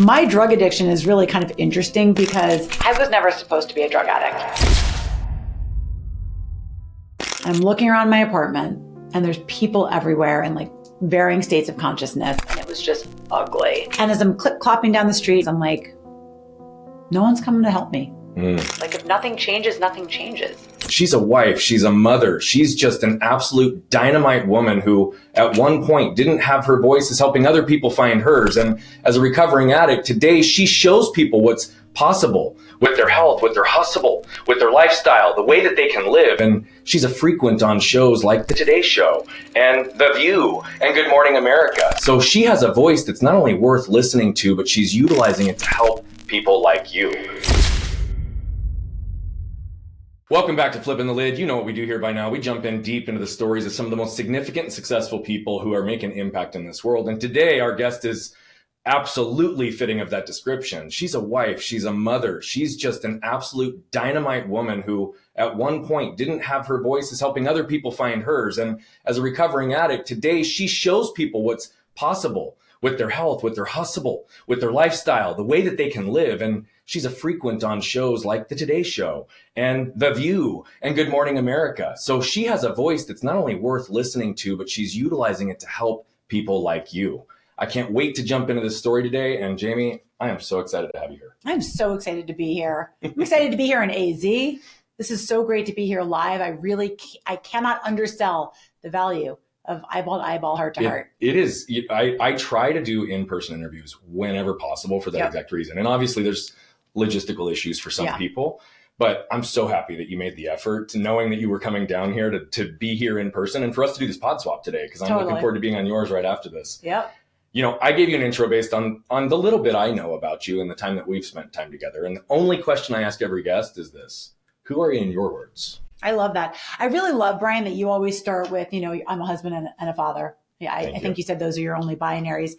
My drug addiction is really kind of interesting because I was never supposed to be a drug addict. I'm looking around my apartment and there's people everywhere in like varying states of consciousness, and it was just ugly. And as I'm clip-clopping down the street, I'm like, no one's coming to help me. Like if nothing changes, nothing changes. She's a wife, she's a mother, she's just an absolute dynamite woman who at one point didn't have her voice as helping other people find hers. And as a recovering addict, today she shows people what's possible with their health, with their hustle, with their lifestyle, the way that they can live. And she's a frequent on shows like The Today Show and The View and Good Morning America. So she has a voice that's not only worth listening to, but she's utilizing it to help people like you. Welcome back to Flipping the Lid. You know what we do here by now. We jump in deep into the stories of some of the most significant and successful people who are making impact in this world. And today our guest is absolutely fitting of that description. She's a wife, she's a mother, she's just an absolute dynamite woman who at one point didn't have her voice as helping other people find hers. And as a recovering addict, today she shows people what's possible with their health, with their hustle, with their lifestyle, the way that they can live. And she's a frequent on shows like The Today Show and The View and Good Morning America. So she has a voice that's not only worth listening to, but she's utilizing it to help people like you. I can't wait to jump into this story today. And Jamie, I am so excited to have you here. I'm so excited to be here. I'm excited to be here in AZ. This is so great to be here live. I cannot undersell the value of eyeball to eyeball, heart to heart. It is. I try to do in-person interviews whenever possible for that exact reason. And obviously there's logistical issues for some people, but I'm so happy that you made the effort to knowing that you were coming down here to be here in person and for us to do this pod swap today, because I'm looking forward to being on yours right after this. Yep. You know, I gave you an intro based on the little bit I know about you and the time that we've spent time together. And the only question I ask every guest is this: who are you in your words? I love that. I really love, Brian, that you always start with, I'm a husband and a father. Yeah, I think you said those are your only binaries.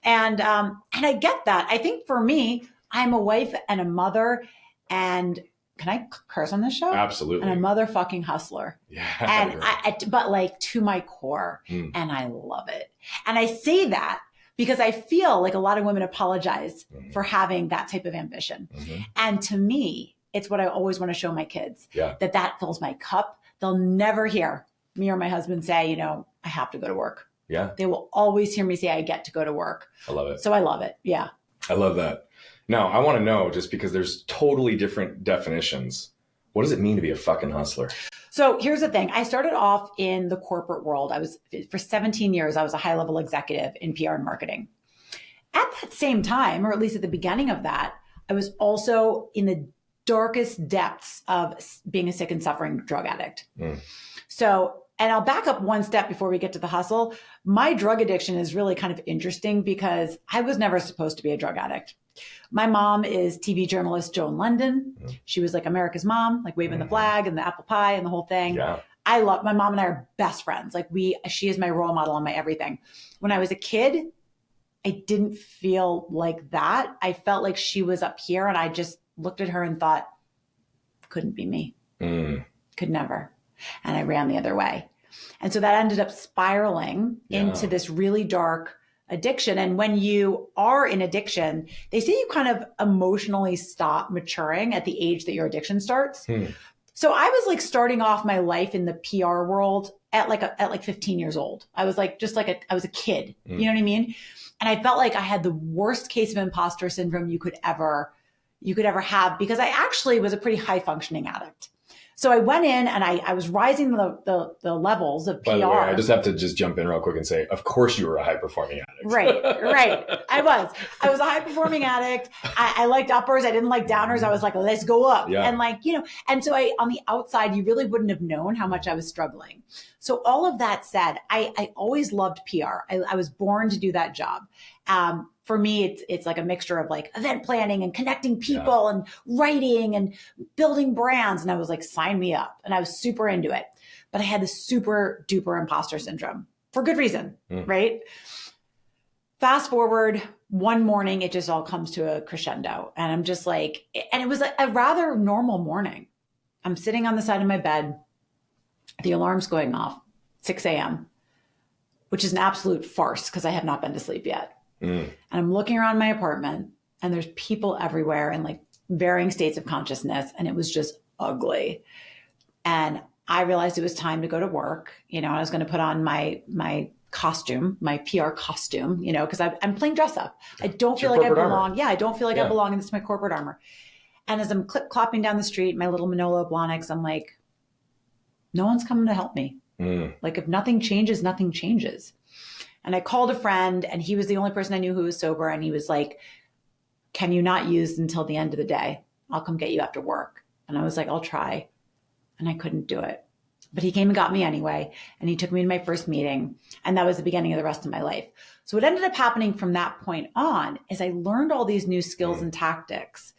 And I get that. I think for me, I'm a wife and a mother, and can I curse on this show? Absolutely. And a motherfucking hustler. Yeah. And but like to my core, and I love it. And I say that because I feel like a lot of women apologize for having that type of ambition. And to me, it's what I always want to show my kids, that fills my cup. They'll never hear me or my husband say, I have to go to work. Yeah. They will always hear me say, I get to go to work. I love it. So I love it. Yeah. I love that. Now, I want to know, just because there's totally different definitions, what does it mean to be a fucking hustler? So here's the thing. I started off in the corporate world. For 17 years, I was a high-level executive in PR and marketing. At that same time, or at least at the beginning of that, I was also in the darkest depths of being a sick and suffering drug addict. So, and I'll back up one step before we get to the hustle. My drug addiction is really kind of interesting because I was never supposed to be a drug addict. My mom is TV journalist Joan London. She was like America's Mom, like waving the flag and the apple pie and the whole thing. Yeah. I love, my mom and I are best friends. Like she is my role model and my everything. When I was a kid, I didn't feel like that. I felt like she was up here, and I just looked at her and thought, couldn't be me. Could never. And I ran the other way. And so that ended up spiraling into this really dark addiction. And when you are in addiction, they say you kind of emotionally stop maturing at the age that your addiction starts. So I was like starting off my life in the PR world at like 15 years old. I was like, I was a kid, you know what I mean? And I felt like I had the worst case of imposter syndrome you could ever have, because I actually was a pretty high functioning addict. So I went in and I was rising the levels of PR. By the way, I just have to jump in real quick and say, of course you were a high performing addict. Right. I was a high performing addict. I liked uppers. I didn't like downers. I was like, let's go up. Yeah. And and so on the outside, you really wouldn't have known how much I was struggling. So all of that said, I always loved PR. I was born to do that job. For me, it's like a mixture of like event planning and connecting people and writing and building brands. And I was like, sign me up. And I was super into it. But I had this super duper imposter syndrome for good reason, right? Fast forward one morning, it just all comes to a crescendo. And I'm just like, and it was a rather normal morning. I'm sitting on the side of my bed. The alarm's going off, 6 a.m., which is an absolute farce because I have not been to sleep yet. And I'm looking around my apartment and there's people everywhere in like varying states of consciousness. And it was just ugly. And I realized it was time to go to work. You know, I was going to put on my costume, my PR costume, you know, because I'm playing dress up. I don't feel like I belong. Armor. Yeah, I don't feel like I belong. And it's my corporate armor. And as I'm clip-clopping down the street, my little Manolo Blahniks, I'm like, no one's coming to help me. Like if nothing changes, nothing changes. And I called a friend, and he was the only person I knew who was sober. And he was like, can you not use until the end of the day? I'll come get you after work. And I was like, I'll try. And I couldn't do it. But he came and got me anyway. And he took me to my first meeting. And that was the beginning of the rest of my life. So what ended up happening from that point on is I learned all these new skills and tactics.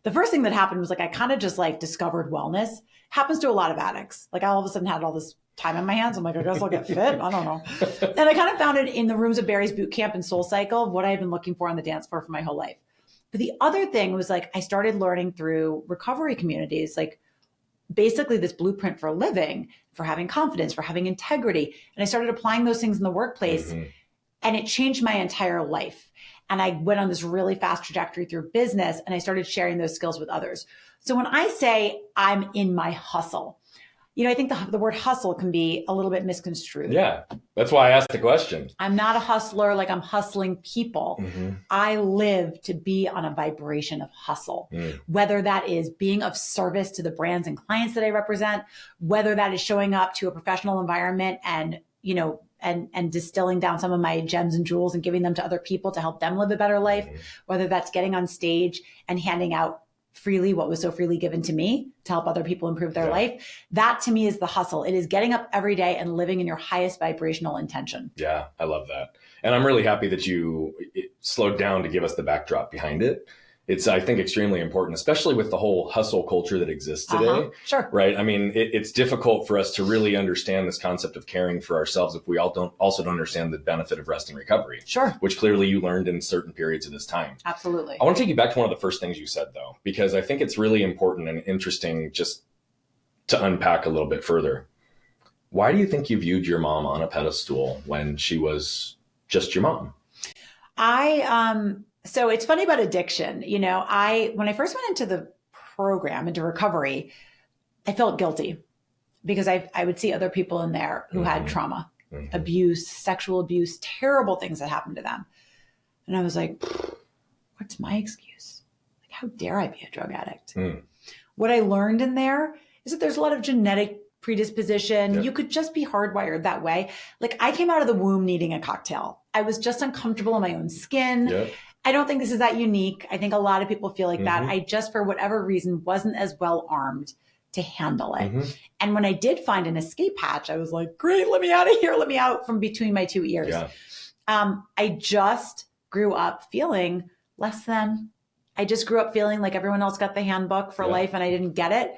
The first thing that happened was like, I kind of just like discovered wellness. Happens to a lot of addicts. Like I all of a sudden had all this time on my hands. I'm like, I guess I'll get fit. I don't know. And I kind of found it in the Rooms of Barry's boot camp and Soul Cycle of what I had been looking for on the dance floor for my whole life. But the other thing was like, I started learning through recovery communities, like basically this blueprint for living, for having confidence, for having integrity. And I started applying those things in the workplace, and it changed my entire life. And I went on this really fast trajectory through business, and I started sharing those skills with others. So when I say I'm in my hustle, you know, I think the word hustle can be a little bit misconstrued. Yeah, that's why I asked the question. I'm not a hustler like I'm hustling people. I live to be on a vibration of hustle, whether that is being of service to the brands and clients that I represent, whether that is showing up to a professional environment and, you know, and distilling down some of my gems and jewels and giving them to other people to help them live a better life, whether that's getting on stage and handing out freely what was so freely given to me to help other people improve their life. That to me is the hustle. It is getting up every day and living in your highest vibrational intention. Yeah, I love that. And I'm really happy that you slowed down to give us the backdrop behind it. It's, I think, extremely important, especially with the whole hustle culture that exists today. Sure. Right. I mean, it's difficult for us to really understand this concept of caring for ourselves if we don't understand the benefit of rest and recovery. Sure. Which clearly you learned in certain periods of this time. Absolutely. I want to take you back to one of the first things you said, though, because I think it's really important and interesting just to unpack a little bit further. Why do you think you viewed your mom on a pedestal when she was just your mom? So it's funny about addiction. You know, when I first went into the program, into recovery, I felt guilty because I would see other people in there who had trauma, abuse, sexual abuse, terrible things that happened to them. And I was like, what's my excuse? Like, how dare I be a drug addict? What I learned in there is that there's a lot of genetic predisposition. Yep. You could just be hardwired that way. Like I came out of the womb needing a cocktail. I was just uncomfortable in my own skin. Yep. I don't think this is that unique. I think a lot of people feel like that. I just, for whatever reason, wasn't as well armed to handle it. And when I did find an escape hatch, I was like, great, let me out of here. Let me out from between my two ears. Yeah. I just grew up feeling less than. I just grew up feeling like everyone else got the handbook for life and I didn't get it.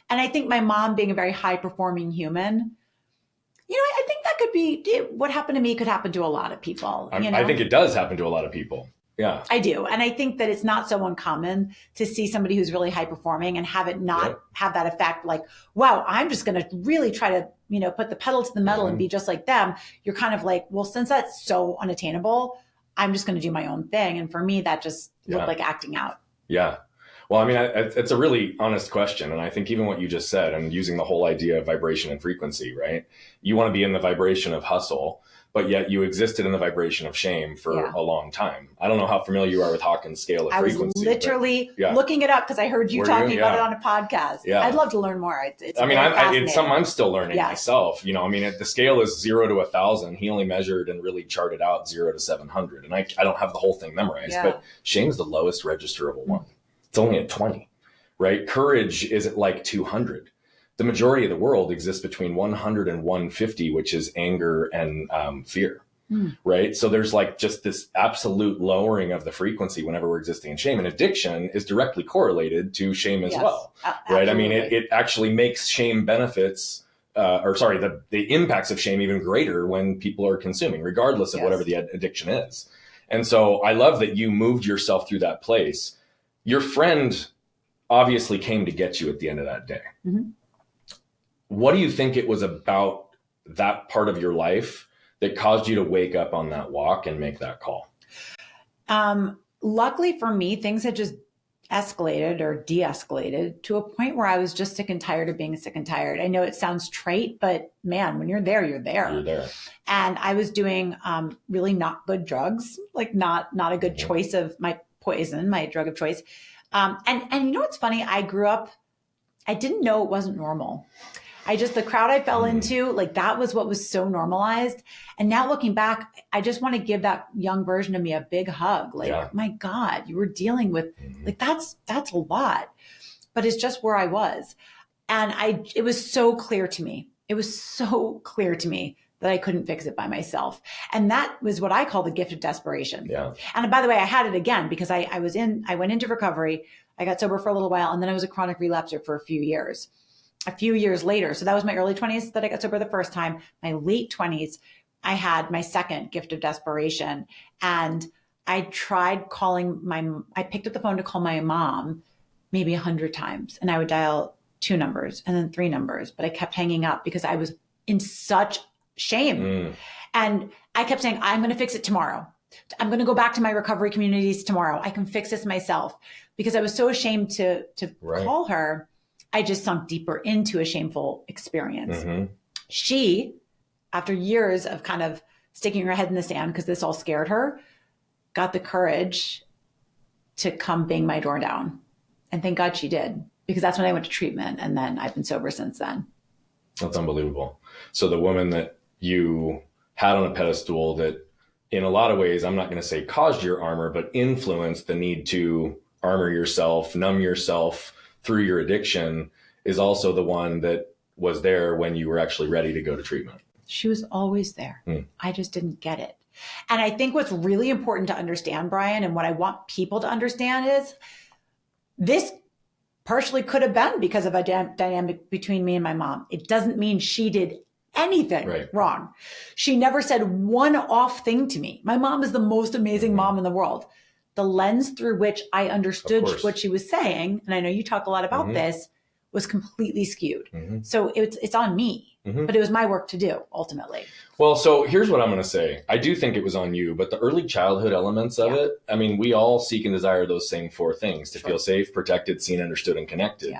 And I think my mom being a very high performing human, you know, I think that could be what happened to me could happen to a lot of people. You know? I think it does happen to a lot of people. Yeah, I do. And I think that it's not so uncommon to see somebody who's really high performing and have it not have that effect like, wow, I'm just going to really try to, you know, put the pedal to the metal and be just like them. You're kind of like, well, since that's so unattainable, I'm just going to do my own thing. And for me, that just looked like acting out. Yeah. Well, I mean, it's a really honest question. And I think even what you just said and using the whole idea of vibration and frequency, right? You want to be in the vibration of hustle, but yet you existed in the vibration of shame for a long time. I don't know how familiar you are with Hawkins' scale of frequency. I was literally looking it up because I heard you talking about it on a podcast. Yeah. I'd love to learn more. It's something I'm still learning myself. You know, I mean, the scale is 0 to 1,000. He only measured and really charted out 0 to 700. And I don't have the whole thing memorized, but shame's the lowest registerable one. It's only at 20, right? Courage is at like 200. The majority of the world exists between 100 and 150, which is anger and fear, right? So there's like just this absolute lowering of the frequency whenever we're existing in shame. And addiction is directly correlated to shame as well, right? I mean, it actually makes shame benefits, the impacts of shame even greater when people are consuming, regardless of whatever the addiction is. And so I love that you moved yourself through that place. Your friend obviously came to get you at the end of that day. What do you think it was about that part of your life that caused you to wake up on that walk and make that call? luckily for me, things had just escalated or de-escalated to a point where I was just sick and tired of being sick and tired. I know it sounds trite, but man, when you're there, you're there. You're there. And I was doing really not good drugs, like not a good choice of my poison, my drug of choice. And you know what's funny? I grew up, I didn't know it wasn't normal. The crowd I fell into, like that was what was so normalized. And now looking back, I just want to give that young version of me a big hug. Like, my God, you were dealing with like, that's a lot, but it's just where I was. And it was so clear to me. It was so clear to me that I couldn't fix it by myself. And that was what I call the gift of desperation. Yeah. And by the way, I had it again because I went into recovery. I got sober for a little while, and then I was a chronic relapser for a few years later. So that was my early 20s that I got sober the first time. My late 20s, I had my second gift of desperation. And I tried I picked up the phone to call my mom maybe 100 times. And I would dial 2 numbers and then 3 numbers, but I kept hanging up because I was in such shame. And I kept saying, I'm going to fix it tomorrow. I'm going to go back to my recovery communities tomorrow. I can fix this myself, because I was so ashamed to call her. I just sunk deeper into a shameful experience. She, after years of kind of sticking her head in the sand because this all scared her, got the courage to come bang my door down. And thank God she did, because that's when I went to treatment. And then I've been sober since then. That's unbelievable. So the woman that you had on a pedestal that in a lot of ways, I'm not going to say caused your armor, but influenced the need to armor yourself, numb yourself through your addiction, is also the one that was there when you were actually ready to go to treatment. She was always there. I just didn't get it. And I think what's really important to understand, Brian, and what I want people to understand is this partially could have been because of a dynamic between me and my mom. It doesn't mean she did anything wrong. She never said one off thing to me. My mom is the most amazing mom in the world. The lens through which I understood what she was saying, and I know you talk a lot about this, was completely skewed. So it's on me, but it was my work to do ultimately. Well, so here's what I'm going to say. I do think it was on you, but the early childhood elements of it, I mean, we all seek and desire those same 4 things: to feel safe, protected, seen, understood, and connected.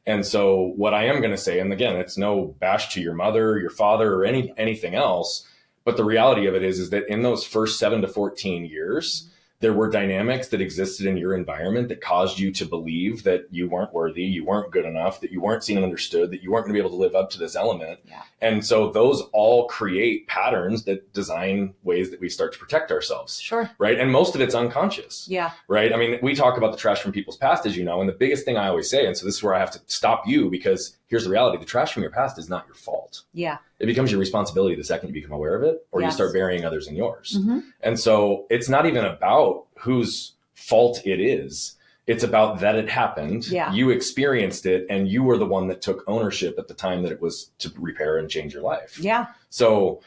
And so what I am going to say, and again, it's no bash to your mother, your father, or anything else, but the reality of it is that in those first 7 to 14 years, there were dynamics that existed in your environment that caused you to believe that you weren't worthy, you weren't good enough, that you weren't seen and understood, that you weren't going to be able to live up to this element. And so those all create patterns that design ways that we start to protect ourselves. Right. And most of it's unconscious. Right. I mean, we talk about the trash from people's past, as you know, and the biggest thing I always say, and so this is where I have to stop you, because here's the reality: the trash from your past is not your fault. It becomes your responsibility the second you become aware of it, or you start burying others in yours. And so it's not even about whose fault it is. It's about that it happened. You experienced it, and you were the one that took ownership at the time that it was to repair and change your life. So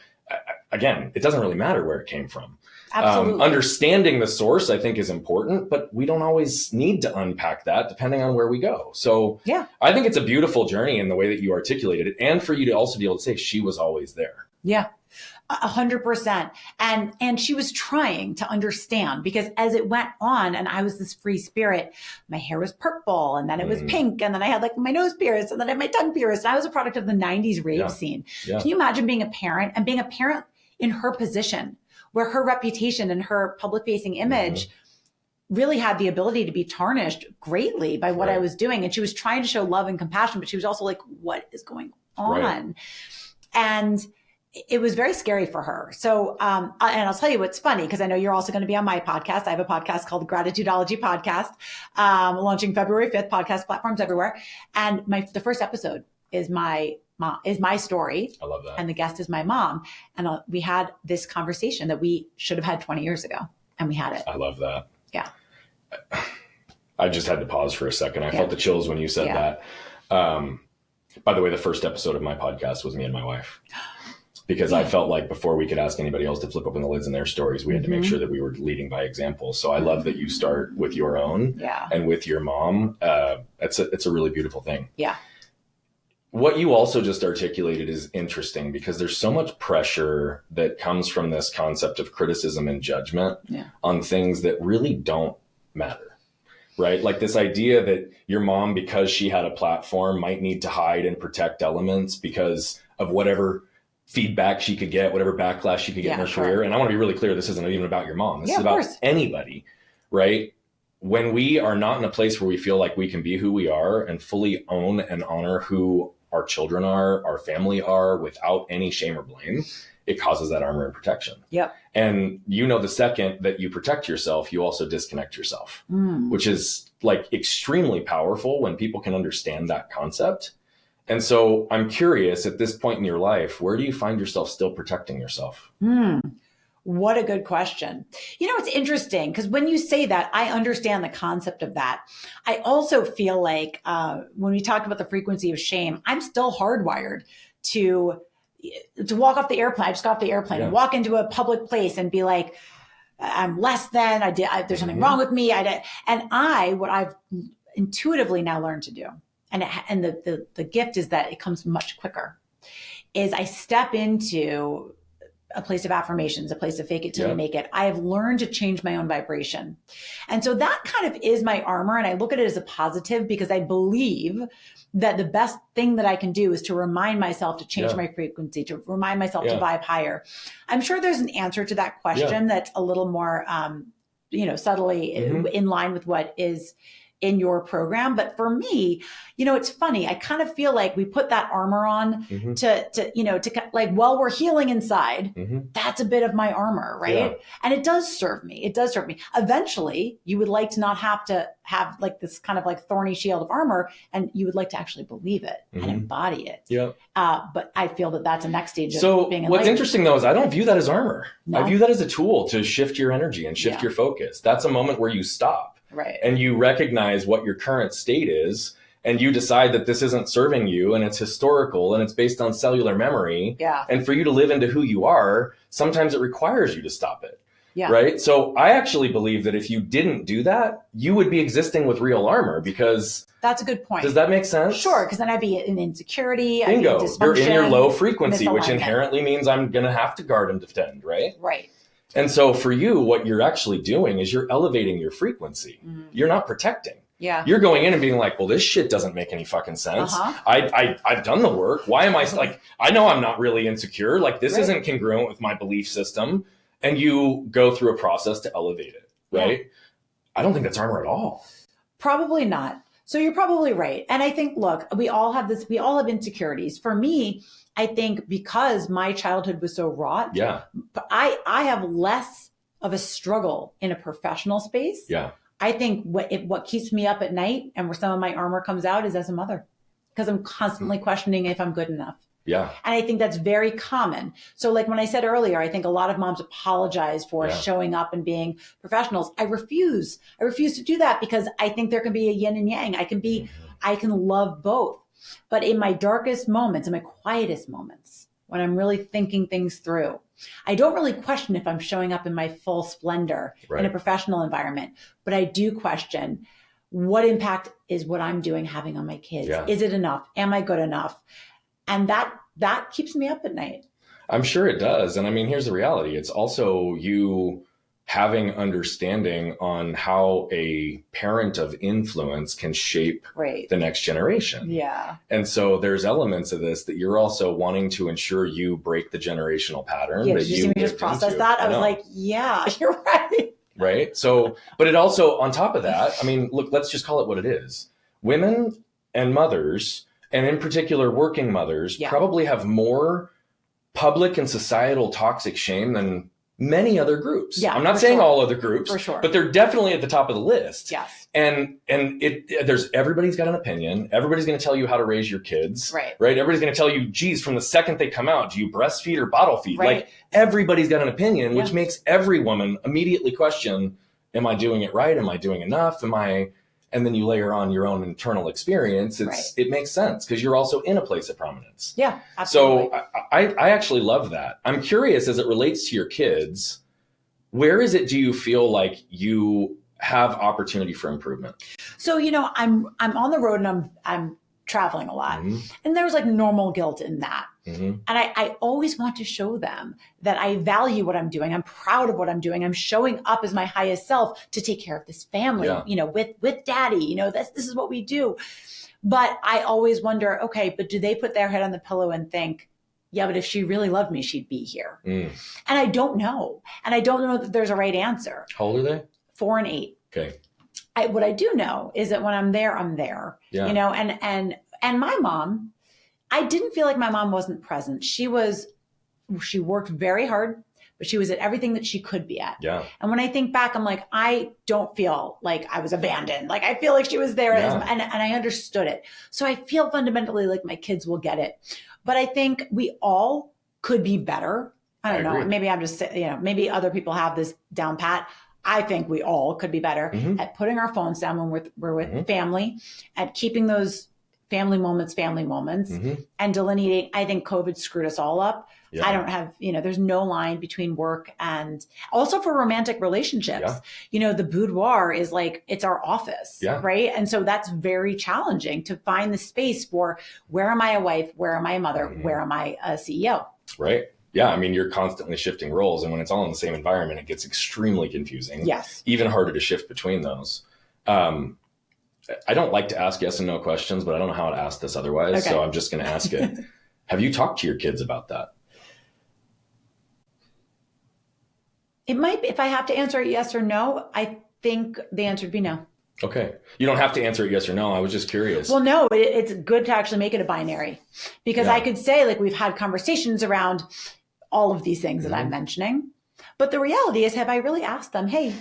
again, it doesn't really matter where it came from. Understanding the source, I think, is important, but we don't always need to unpack that depending on where we go. So I think it's a beautiful journey in the way that you articulated it, and for you to also be able to say she was always there. 100%. And she was trying to understand, because as it went on and I was this free spirit, my hair was purple, and then it was pink, and then I had like my nose pierced, and then I had my tongue pierced. And I was a product of the 90s rave scene. Can you imagine being a parent in her position, where her reputation and her public facing image really had the ability to be tarnished greatly by what I was doing? And she was trying to show love and compassion, but she was also like, what is going on? And it was very scary for her. So, and I'll tell you what's funny, because I know you're also going to be on my podcast. I have a podcast called the Gratitudeology Podcast, launching February 5th, podcast platforms everywhere. And the first episode is my story. I love that. And the guest is my mom. And we had this conversation that we should have had 20 years ago, and we had it. I love that. I just had to pause for a second. I felt the chills when you said that. By the way, the first episode of my podcast was me and my wife, because I felt like before we could ask anybody else to flip open the lids in their stories, we had to make sure that we were leading by example. So I love that you start with your own and with your mom. It's a really beautiful thing. What you also just articulated is interesting, because there's so much pressure that comes from this concept of criticism and judgment on things that really don't matter, right? Like this idea that your mom, because she had a platform, might need to hide and protect elements because of whatever feedback she could get, whatever backlash she could get in her career. And I want to be really clear, this isn't even about your mom. This is about anybody, right? When we are not in a place where we feel like we can be who we are and fully own and honor who our children are, our family are, without any shame or blame, it causes that armor and protection. Yep. And the second that you protect yourself, you also disconnect yourself, which is like extremely powerful when people can understand that concept. And so I'm curious, at this point in your life, where do you find yourself still protecting yourself? What a good question. It's interesting because when you say that, I understand the concept of that. I also feel like when we talk about the frequency of shame, I'm still hardwired to walk off the airplane. I just got off the airplane and walk into a public place and be like, I'm less than, there's something wrong with me. What I've intuitively now learned to do, and the gift is that it comes much quicker, is I step into a place of affirmations, a place of fake it till you make it. I have learned to change my own vibration. And so that kind of is my armor. And I look at it as a positive because I believe that the best thing that I can do is to remind myself to change my frequency, to remind myself to vibe higher. I'm sure there's an answer to that question that's a little more, subtly in line with what is in your program. But for me, it's funny. I kind of feel like we put that armor on to like, while we're healing inside, that's a bit of my armor, right? Yeah. And it does serve me. It does serve me. Eventually, you would like to not have to have like this kind of like thorny shield of armor, and you would like to actually believe it and embody it. Yeah. But I feel that that's a next stage of being enlightened. What's interesting though is I don't view that as armor. No? I view that as a tool to shift your energy and shift your focus. That's a moment where you stop. Right. And you recognize what your current state is, and you decide that this isn't serving you, and it's historical, and it's based on cellular memory. Yeah. And for you to live into who you are, sometimes it requires you to stop it. Yeah. Right. So I actually believe that if you didn't do that, you would be existing with real armor, because that's a good point. Does that make sense? Sure. Because then I'd be in insecurity. Bingo. I'd be in You're in your low frequency, which inherently means I'm going to have to guard and defend. Right. Right. And so for you, what you're actually doing is you're elevating your frequency. You're not protecting. Yeah. You're going in and being like, well, this shit doesn't make any fucking sense. I've done the work. Why am I like, I know I'm not really insecure. Like this isn't congruent with my belief system. And you go through a process to elevate it. Right. Yeah. I don't think that's armor at all. Probably not. So you're probably right. And I think, look, we all have insecurities. For me, I think because my childhood was so wrought, I have less of a struggle in a professional space. Yeah. I think what keeps me up at night and where some of my armor comes out is as a mother, because I'm constantly questioning if I'm good enough. Yeah. And I think that's very common. So like when I said earlier, I think a lot of moms apologize for showing up and being professionals. I refuse to do that, because I think there can be a yin and yang. I can love both. But in my darkest moments, in my quietest moments, when I'm really thinking things through, I don't really question if I'm showing up in my full splendor in a professional environment, but I do question, what impact is what I'm doing having on my kids? Yeah. Is it enough? Am I good enough? And that keeps me up at night. I'm sure it does. And I mean, here's the reality. It's also you having understanding on how a parent of influence can shape the next generation. Yeah. And so there's elements of this that you're also wanting to ensure you break the generational pattern. Yeah, that did you see me just process that? I was like, yeah, you're right. Right. So, but it also, on top of that, I mean, look, let's just call it what it is. Women and mothers, and in particular working mothers, probably have more public and societal toxic shame than many other groups. Yeah, I'm not saying all other groups, for sure, but they're definitely at the top of the list. Yes. And there's everybody's got an opinion. Everybody's going to tell you how to raise your kids. Right. Everybody's going to tell you, geez, from the second they come out, do you breastfeed or bottle feed? Right. Like everybody's got an opinion, which makes every woman immediately question, am I doing it right? Am I doing enough? And then you layer on your own internal experience. It makes sense because you're also in a place of prominence. Yeah, absolutely. So I actually love that. I'm curious, as it relates to your kids, where is it do you feel like you have opportunity for improvement? So, I'm on the road and I'm traveling a lot. And there's like normal guilt in that. Mm-hmm. And I always want to show them that I value what I'm doing. I'm proud of what I'm doing. I'm showing up as my highest self to take care of this family, with daddy, this is what we do. But I always wonder, okay, but do they put their head on the pillow and think, yeah, but if she really loved me, she'd be here. And I don't know. And I don't know that there's a right answer. How old are they? 4 and 8. Okay. What I do know is that when I'm there, I'm there, and my mom, I didn't feel like my mom wasn't present. She worked very hard, but she was at everything that she could be at. Yeah. And when I think back, I'm like, I don't feel like I was abandoned. Like, I feel like she was there and I understood it. So I feel fundamentally like my kids will get it. But I think we all could be better. I don't know. Agree. Maybe I'm just, maybe other people have this down pat. I think we all could be better at putting our phones down when we're with family, at keeping those family moments, and delineating. I think COVID screwed us all up. Yeah. I don't have, there's no line between work and also for romantic relationships. Yeah. The boudoir is like, it's our office, right? And so that's very challenging to find the space for where am I a wife? Where am I a mother? Where am I a CEO? Right. Yeah. I mean, you're constantly shifting roles. And when it's all in the same environment, it gets extremely confusing. Yes. Even harder to shift between those. I don't like to ask yes and no questions, but I don't know how to ask this otherwise. Okay. So I'm just going to ask it. Have you talked to your kids about that? It might be, if I have to answer it yes or no, I think the answer would be no. Okay. You don't have to answer it yes or no. I was just curious. Well, no, it's good to actually make it a binary, because I could say, like, we've had conversations around all of these things that I'm mentioning. But the reality is, have I really asked them, hey,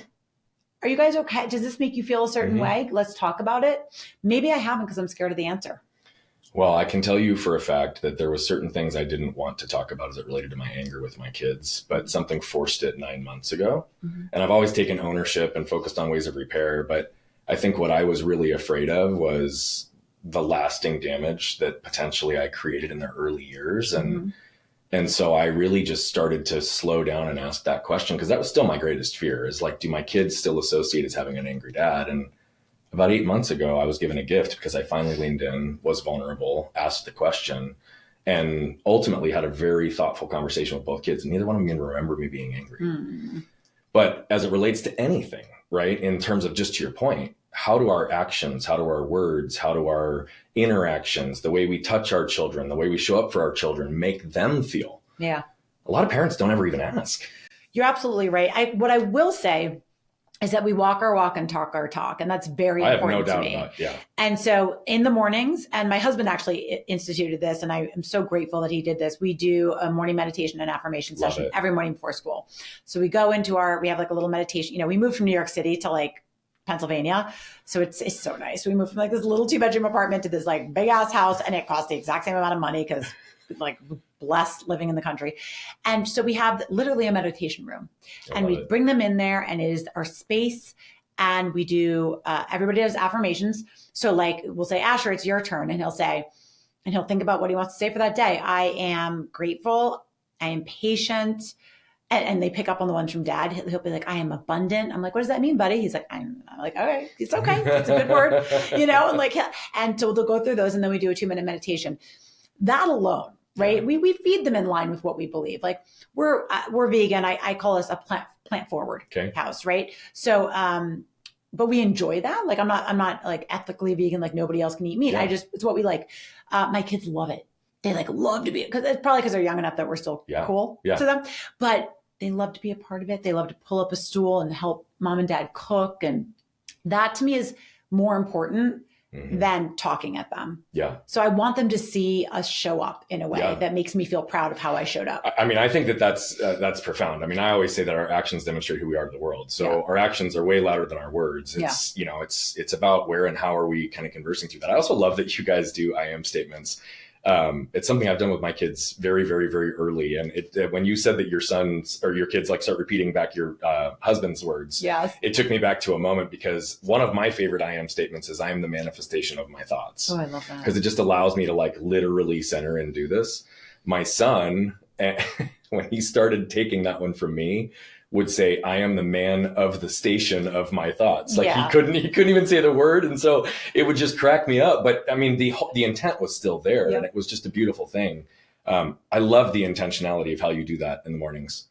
are you guys okay? Does this make you feel a certain way? Let's talk about it. Maybe I haven't because I'm scared of the answer. Well, I can tell you for a fact that there was certain things I didn't want to talk about as it related to my anger with my kids, but something forced it 9 months ago. And I've always taken ownership and focused on ways of repair. But I think what I was really afraid of was the lasting damage that potentially I created in their early years. And so I really just started to slow down and ask that question, because that was still my greatest fear, is like, do my kids still associate as having an angry dad? And about 8 months ago, I was given a gift because I finally leaned in, was vulnerable, asked the question, and ultimately had a very thoughtful conversation with both kids. And neither one of them can remember me being angry. But as it relates to anything, right, in terms of, just to your point, how do our actions, how do our words, how do our interactions, the way we touch our children, the way we show up for our children, make them feel? Yeah. A lot of parents don't ever even ask. You're absolutely right. What I will say is that we walk our walk and talk our talk. And that's very important to me. I have no doubt about it. Yeah. And so in the mornings, and my husband actually instituted this, and I am so grateful that he did this. We do a morning meditation and affirmation session every morning before school. So we go into we have like a little meditation. We moved from New York City to like Pennsylvania. So it's so nice. We moved from like this little 2-bedroom apartment to this like big ass house, and it cost the exact same amount of money because like blessed living in the country. And so we have literally a meditation room, and we bring them in there, and it is our space. And we do, everybody does affirmations. So like, we'll say, Asher, it's your turn. And he'll think about what he wants to say for that day. I am grateful. I am patient. And they pick up on the ones from Dad. He'll be like, I am abundant. I'm like, what does that mean, buddy? He's like, I'm like, okay, it's okay. It's a good word, and like, and so they'll go through those, and then we do a 2-minute meditation. That alone, right? We feed them in line with what we believe. Like we're vegan. I call us a plant forward house, right? So, but we enjoy that. Like I'm not like ethically vegan, like nobody else can eat meat. It's what we like. My kids love it. They like love to be, because it's probably because they're young enough that we're still cool to them, but they love to be a part of it. They love to pull up a stool and help mom and dad cook. And that to me is more important than talking at them. Yeah. So I want them to see us show up in a way that makes me feel proud of how I showed up. I mean, I think that's profound. I mean, I always say that our actions demonstrate who we are to the world. So our actions are way louder than our words. It's, it's about where and how are we kind of conversing through that. I also love that you guys do I am statements. It's something I've done with my kids very, very, very early. And when you said that your sons or your kids like start repeating back your husband's words, it took me back to a moment, because one of my favorite I am statements is I am the manifestation of my thoughts. Oh, I love that. Because it just allows me to like literally center and do this. My son, when he started taking that one from me, would say, I am the man of the station of my thoughts. Like he couldn't even say the word. And so it would just crack me up. But I mean, the intent was still there, and it was just a beautiful thing. I love the intentionality of how you do that in the mornings.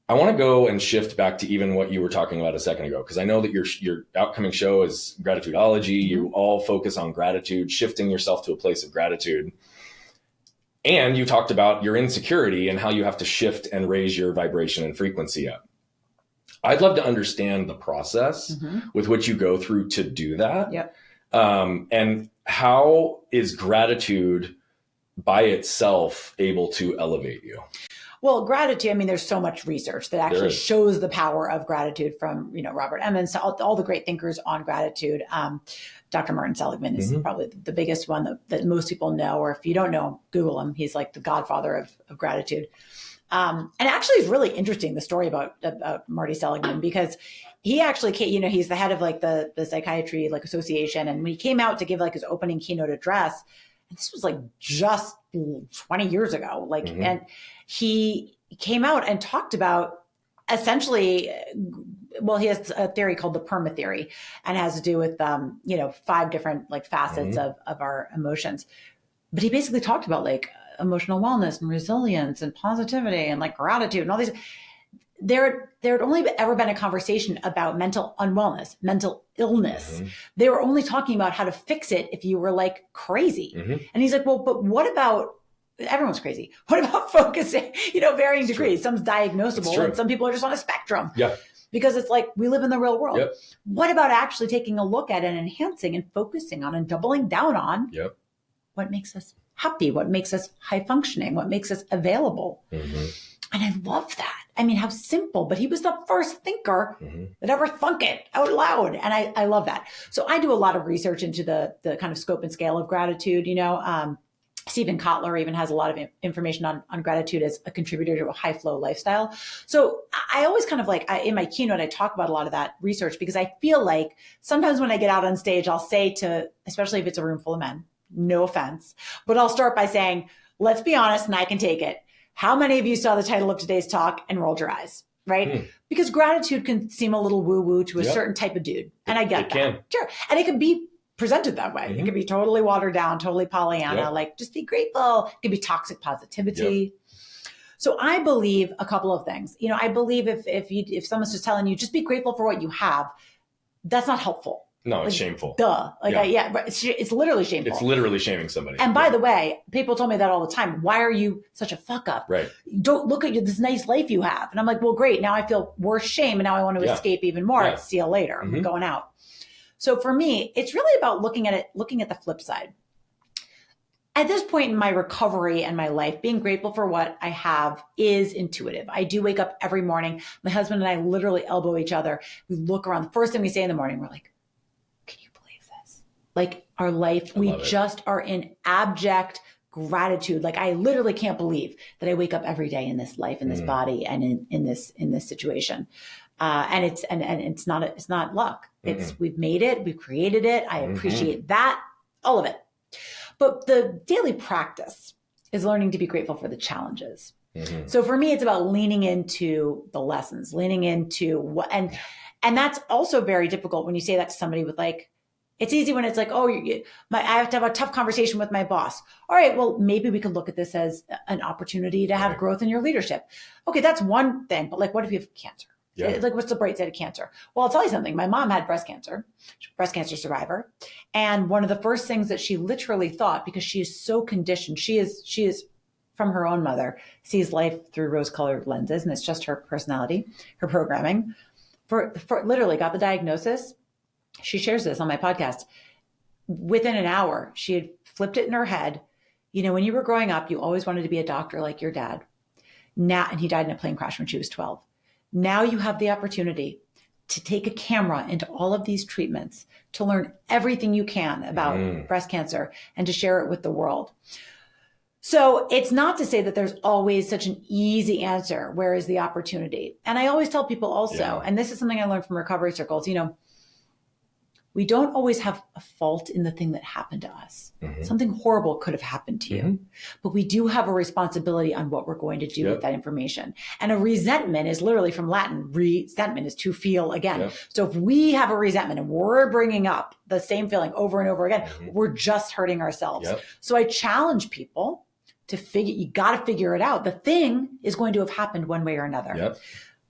I want to go and shift back to even what you were talking about a second ago, because I know that your upcoming show is Gratitudeology. You all focus on gratitude, shifting yourself to a place of gratitude. And you talked about your insecurity and how you have to shift and raise your vibration and frequency up. I'd love to understand the process with which you go through to do that. Yep. And how is gratitude by itself able to elevate you? Well, gratitude, I mean, there's so much research that actually shows the power of gratitude, from, Robert Emmons to all the great thinkers on gratitude. Dr. Martin Seligman is probably the biggest one that most people know, or if you don't know him, Google him. He's like the godfather of gratitude. And actually it's really interesting, the story about Marty Seligman, because he actually came, he's the head of like the psychiatry like association. And when he came out to give like his opening keynote address, and this was like just 20 years ago, and he came out and talked about essentially, well, he has a theory called the PERMA theory, and has to do with, 5 different like facets of our emotions. But he basically talked about like emotional wellness and resilience and positivity and like gratitude and all these. There had only ever been a conversation about mental unwellness, mental illness. They were only talking about how to fix it if you were like crazy. And he's like, well, but what about, everyone's crazy. What about focusing, varying degrees? Some's diagnosable and some people are just on a spectrum. Yeah. Because it's like, we live in the real world. What about actually taking a look at and enhancing and focusing on and doubling down on what makes us happy, what makes us high functioning, what makes us available? And I love that. I mean, how simple, but he was the first thinker that ever thunk it out loud. And I love that. So I do a lot of research into the kind of scope and scale of gratitude. Stephen Kotler even has a lot of information on gratitude as a contributor to a high flow lifestyle. So I always kind of like, in my keynote, I talk about a lot of that research, because I feel like sometimes when I get out on stage, I'll say to, especially if it's a room full of men, no offense, but I'll start by saying, let's be honest, and I can take it. How many of you saw the title of today's talk and rolled your eyes, right? Because gratitude can seem a little woo-woo to a certain type of dude. And I get that. Can. Sure. And it can be presented that way. It can be totally watered down, totally Pollyanna, like just be grateful. It can be toxic positivity. So I believe a couple of things. I believe if someone's just telling you, just be grateful for what you have, that's not helpful. No, it's shameful. Duh. It's literally shameful. It's literally shaming somebody. And by the way, people told me that all the time. Why are you such a fuck up? Right. Don't look at this nice life you have. And I'm like, well, great. Now I feel worse shame. And now I want to escape even more. See you later. I'm going out. So for me, it's really about looking at the flip side. At this point in my recovery and my life, being grateful for what I have is intuitive. I do wake up every morning. My husband and I literally elbow each other. We look around. The first thing we say in the morning, we're like, can you believe this? Like our life, we just are in abject gratitude. Like I literally can't believe that I wake up every day in this life, in this body, and in this situation. And it's not luck. We've made it. We've created it. I appreciate that, all of it. But the daily practice is learning to be grateful for the challenges. So for me, it's about leaning into the lessons, leaning into what, and that's also very difficult when you say that to somebody with like, it's easy when it's like, oh, I have to have a tough conversation with my boss. All right, well, maybe we could look at this as an opportunity to have growth in your leadership. Okay, that's one thing. But like, what if you have cancer? Like, what's the bright side of cancer? Well, I'll tell you something. My mom had breast cancer survivor. And one of the first things that she literally thought, because she is so conditioned, she is from her own mother, sees life through rose-colored lenses, and it's just her personality, her programming. For literally got the diagnosis. She shares this on my podcast. Within an hour, she had flipped it in her head. When you were growing up, you always wanted to be a doctor like your dad. Now, and he died in a plane crash when she was 12. Now you have the opportunity to take a camera into all of these treatments, to learn everything you can about breast cancer and to share it with the world. So it's not to say that there's always such an easy answer. Where is the opportunity? And I always tell people also, and this is something I learned from recovery circles, we don't always have a fault in the thing that happened to us. Something horrible could have happened to you, but we do have a responsibility on what we're going to do with that information. And a resentment is literally from Latin. Resentment is to feel again. So if we have a resentment and we're bringing up the same feeling over and over again, we're just hurting ourselves. So I challenge people you got to figure it out. The thing is going to have happened one way or another. Yep.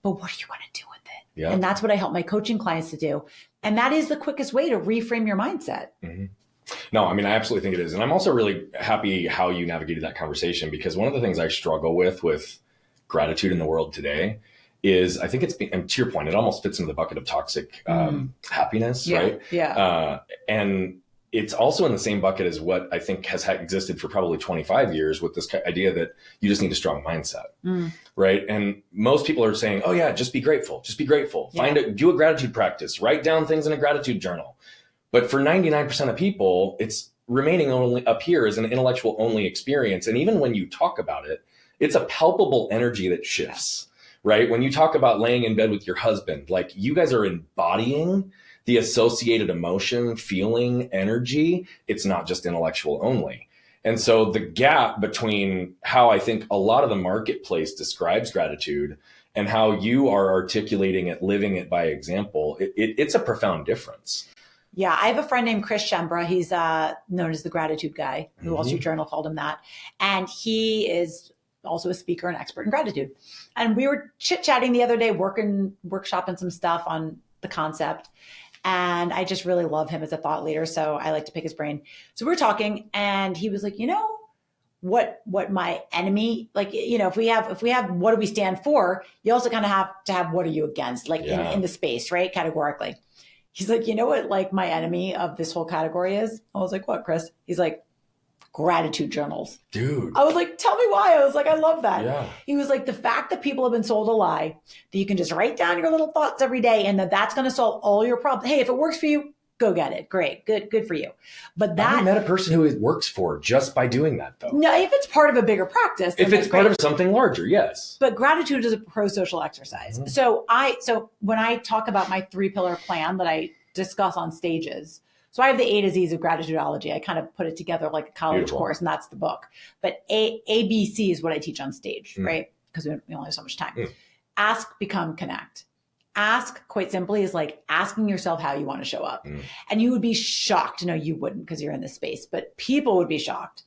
But what are you going to do with it? Yeah. And that's what I help my coaching clients to do. And that is the quickest way to reframe your mindset. Mm-hmm. No, I mean, I absolutely think it is. And I'm also really happy how you navigated that conversation, because one of the things I struggle with gratitude in the world today is, I think and to your point, it almost fits into the bucket of toxic happiness, right? Yeah. And it's also in the same bucket as what I think has existed for probably 25 years with this idea that you just need a strong mindset, right? And most people are saying, oh yeah, just be grateful. Just be grateful. Yeah. Do a gratitude practice, write down things in a gratitude journal. But for 99% of people, it's remaining only up here as an intellectual only experience. And even when you talk about it, it's a palpable energy that shifts, right? When you talk about laying in bed with your husband, like you guys are embodying the associated emotion, feeling, energy. It's not just intellectual only. And so the gap between how I think a lot of the marketplace describes gratitude and how you are articulating it, living it by example, it's a profound difference. Yeah, I have a friend named Chris Shembra. He's known as the gratitude guy. The Wall Street Journal called him that. And he is also a speaker and expert in gratitude. And we were chit-chatting the other day, workshopping some stuff on the concept. And I just really love him as a thought leader. So I like to pick his brain. So we were talking and he was like, what my enemy, like, if we have, what do we stand for? You also kind of have to have, what are you against? Like in the space, right? Categorically. He's like, you know what, like my enemy of this whole category is? I was like, what, Chris? He's like, gratitude journals. Dude. I was like, tell me why. I was like, I love that. Yeah. He was like, the fact that people have been sold a lie, that you can just write down your little thoughts every day and that's going to solve all your problems. Hey, if it works for you, go get it. Great. Good for you. But that. I met a person who it works for just by doing that, though. No, if it's part of a bigger practice. If it's part of something larger, yes. But gratitude is a pro-social exercise. Mm-hmm. So when I talk about my 3-pillar plan that I discuss on stages, so I have the A to Z's of gratitudeology. I kind of put it together like a college course, and that's the book. But ABC is what I teach on stage, right? Because we only have so much time. Ask, become, connect. Ask, quite simply, is like asking yourself how you want to show up. And you would be shocked. No, you wouldn't because you're in this space, but people would be shocked.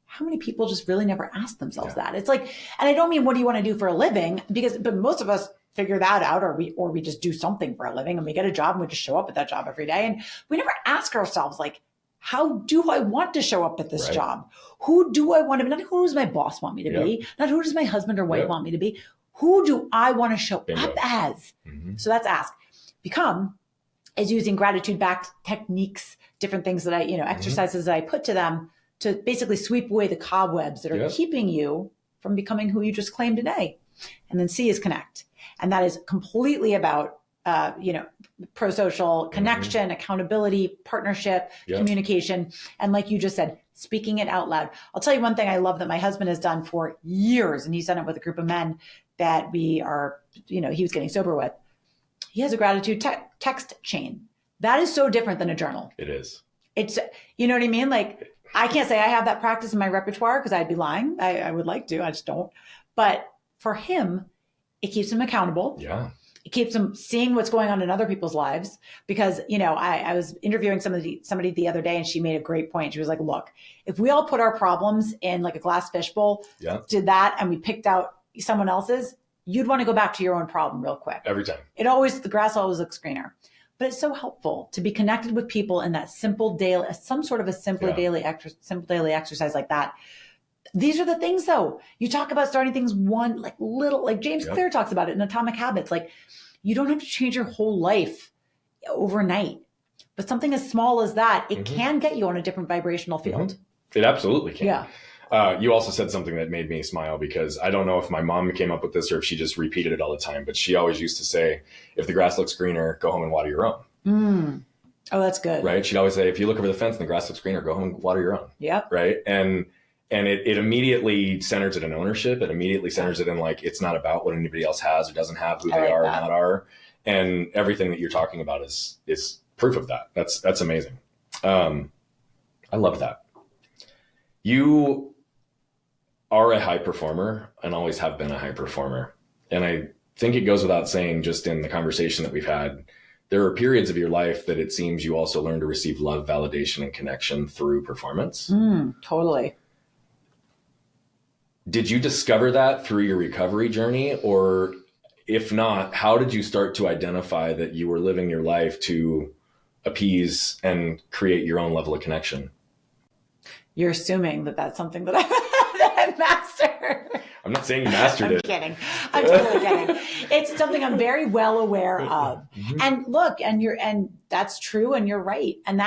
How many people just really never ask themselves that? It's like, and I don't mean what do you want to do for a living, but most of us figure that out, or we just do something for a living and we get a job and we just show up at that job every day. And we never ask ourselves, like, how do I want to show up at this job? Who do I want to be? Not who does my boss want me to be? Not who does my husband or wife want me to be? Who do I want to show up as? So that's ask. Become is using gratitude-backed techniques, different things that I, exercises that I put to them to basically sweep away the cobwebs that are keeping you from becoming who you just claimed today. And then C is connect. And that is completely about, pro-social connection, accountability, partnership, communication. And like you just said, speaking it out loud. I'll tell you one thing I love that my husband has done for years, and he's done it with a group of men that we are, he was getting sober with. He has a gratitude text chain. That is so different than a journal. It is. It's, you know what I mean? Like, I can't say I have that practice in my repertoire because I'd be lying. I would like to, I just don't. But for him, it keeps him accountable. Yeah. It keeps him seeing what's going on in other people's lives because, I was interviewing somebody the other day and she made a great point. She was like, look, if we all put our problems in like a glass fishbowl, did that, and we picked out someone else's, you'd want to go back to your own problem real quick. Every time. The grass always looks greener. But it's so helpful to be connected with people in that simple daily, some sort of a simple daily exercise like that. These are the things, though. You talk about starting things one, like little, like James Clear talks about it in Atomic Habits. Like, you don't have to change your whole life overnight. But something as small as that, it can get you on a different vibrational field. It absolutely can. Yeah. You also said something that made me smile because I don't know if my mom came up with this or if she just repeated it all the time, but she always used to say, if the grass looks greener, go home and water your own. Oh, that's good. Right? She'd always say, if you look over the fence and the grass looks greener, go home and water your own. Yeah. Right? And it immediately centers it in ownership. It immediately centers it in like, it's not about what anybody else has or doesn't have, who they are or not are. And everything that you're talking about is proof of that. That's amazing. I love that. You are a high performer and always have been a high performer. And I think it goes without saying, just in the conversation that we've had, there are periods of your life that it seems you also learn to receive love, validation, and connection through performance. Totally. Did you discover that through your recovery journey? Or if not, how did you start to identify that you were living your life to appease and create your own level of connection? You're assuming that that's something that I mastered. I'm not saying you mastered it. I'm kidding. I'm totally kidding. It's something I'm very well aware of. And look, and that's true, and you're right. And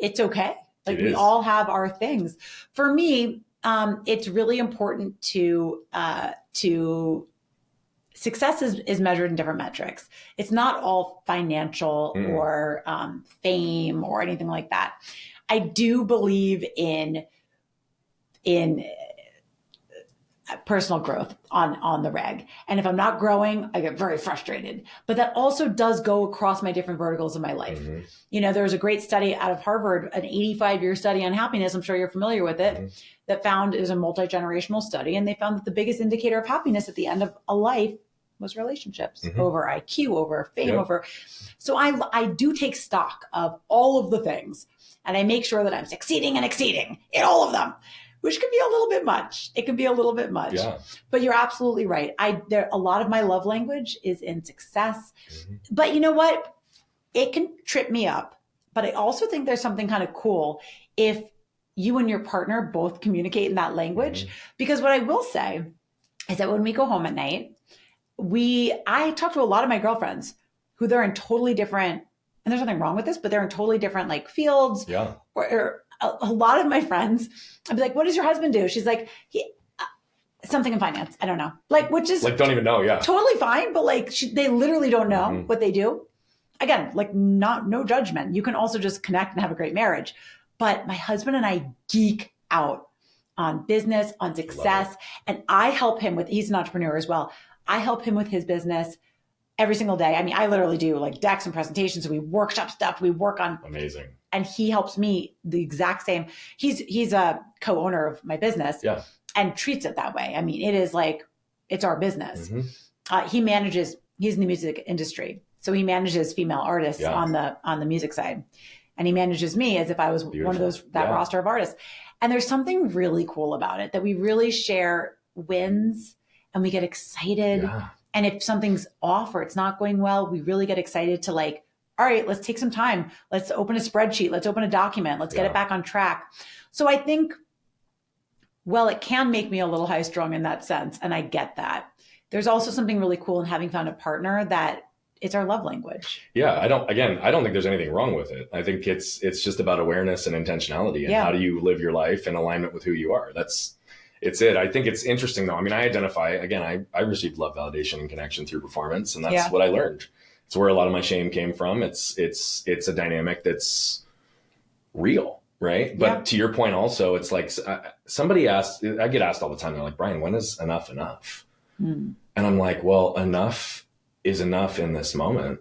it's okay. Like we all have our things. For me, it's really important to success is measured in different metrics. It's not all financial or fame or anything like that. I do believe in personal growth on the reg. And if I'm not growing, I get very frustrated. But that also does go across my different verticals of my life. You know, there was a great study out of Harvard, an 85-year study on happiness. I'm sure you're familiar with it, that found it was a multi-generational study. And they found that the biggest indicator of happiness at the end of a life was relationships over IQ, over fame, over. So I do take stock of all of the things, and I make sure that I'm succeeding and exceeding in all of them, which can be a little bit much. It can be a little bit much, but you're absolutely right. A lot of my love language is in success, but you know what? It can trip me up, but I also think there's something kind of cool if you and your partner both communicate in that language, because what I will say is that when we go home at night, I talk to a lot of my girlfriends who they're in totally different, and there's nothing wrong with this, but they're in totally different like fields. Or a lot of my friends, I'd be like, what does your husband do? She's like, something in finance. I don't know. Like, which is like, don't even know. Yeah. Totally fine. But like, they literally don't know what they do. Again, like no judgment. You can also just connect and have a great marriage. But my husband and I geek out on business, on success. And I help him he's an entrepreneur as well. I help him with his business every single day. I mean, I literally do like decks and presentations. We workshop stuff. We work on. Amazing. And he helps me the exact same. He's a co-owner of my business and treats it that way. I mean, it is like, it's our business. He's in the music industry. So he manages female artists on the music side. And he manages me as if I was one of that roster of artists. And there's something really cool about it, that we really share wins and we get excited. And if something's off or it's not going well, we really get excited to like, all right, let's take some time. Let's open a spreadsheet. Let's open a document. Let's get it back on track. So I think, well, it can make me a little high strung in that sense. And I get that. There's also something really cool in having found a partner that it's our love language. Yeah. I don't think there's anything wrong with it. I think it's just about awareness and intentionality and how do you live your life in alignment with who you are. It's it. I think it's interesting though. I mean, I identify, again, I received love, validation, and connection through performance, and that's what I learned. It's where a lot of my shame came from. It's a dynamic that's real, right? But to your point also, it's like somebody asked, I get asked all the time, they're like, Brian, when is enough enough? And I'm like, well, enough is enough in this moment,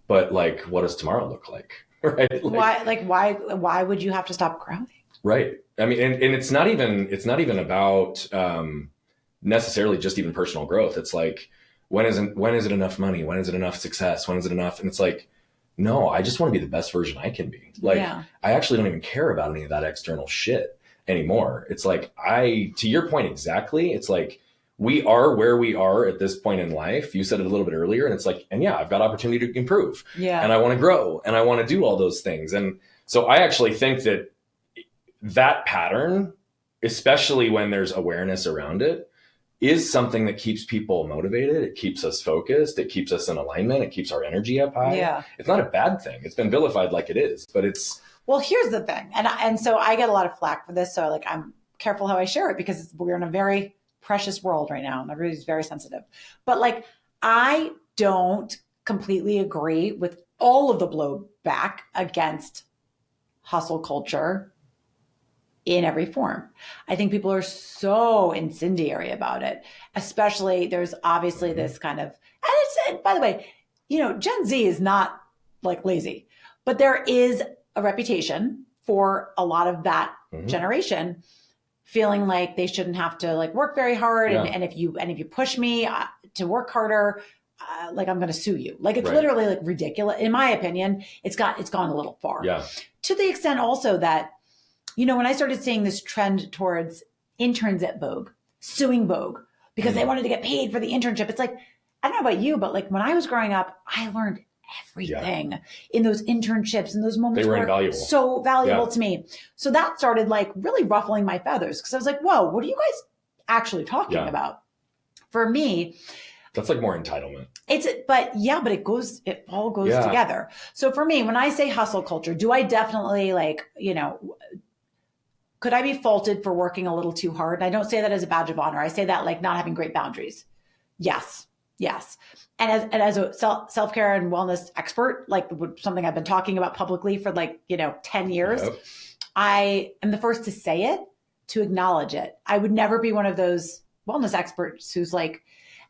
but like, what does tomorrow look like? Right? Why would you have to stop growing? Right. I mean, and it's not even about necessarily just even personal growth. It's like, when is it enough money? When is it enough success? When is it enough? And it's like, no, I just want to be the best version I can be. Like, I actually don't even care about any of that external shit anymore. It's like, to your point exactly, it's like, we are where we are at this point in life. You said it a little bit earlier, and it's like, and I've got opportunity to improve. And I want to grow, and I want to do all those things. And so I actually think that pattern, especially when there's awareness around it, is something that keeps people motivated. It keeps us focused. It keeps us in alignment. It keeps our energy up high. It's not a bad thing. It's been vilified like it is, but it's. Well, here's the thing. And so I get a lot of flack for this. So like, I'm careful how I share it because we're in a very precious world right now. And everybody's very sensitive, but like, I don't completely agree with all of the blowback against hustle culture in every form. I think people are so incendiary about it, especially there's obviously this kind of, and by the way, Gen Z is not like lazy, but there is a reputation for a lot of that generation feeling like they shouldn't have to like work very hard. And if you push me to work harder, like I'm going to sue you. Like it's literally like ridiculous. In my opinion, it's gone a little far. To the extent also that, when I started seeing this trend towards interns at Vogue, suing Vogue because they wanted to get paid for the internship. It's like, I don't know about you, but like when I was growing up, I learned everything in those internships and those moments. They were were invaluable. so valuable to me. So that started like really ruffling my feathers because I was like, whoa, what are you guys actually talking about? For me, that's like more entitlement. But it all goes together. So for me, when I say hustle culture, do I definitely like, could I be faulted for working a little too hard? And I don't say that as a badge of honor. I say that like not having great boundaries. Yes. And as a self-care and wellness expert, like something I've been talking about publicly for 10 years, I am the first to say it, to acknowledge it. I would never be one of those wellness experts who's like,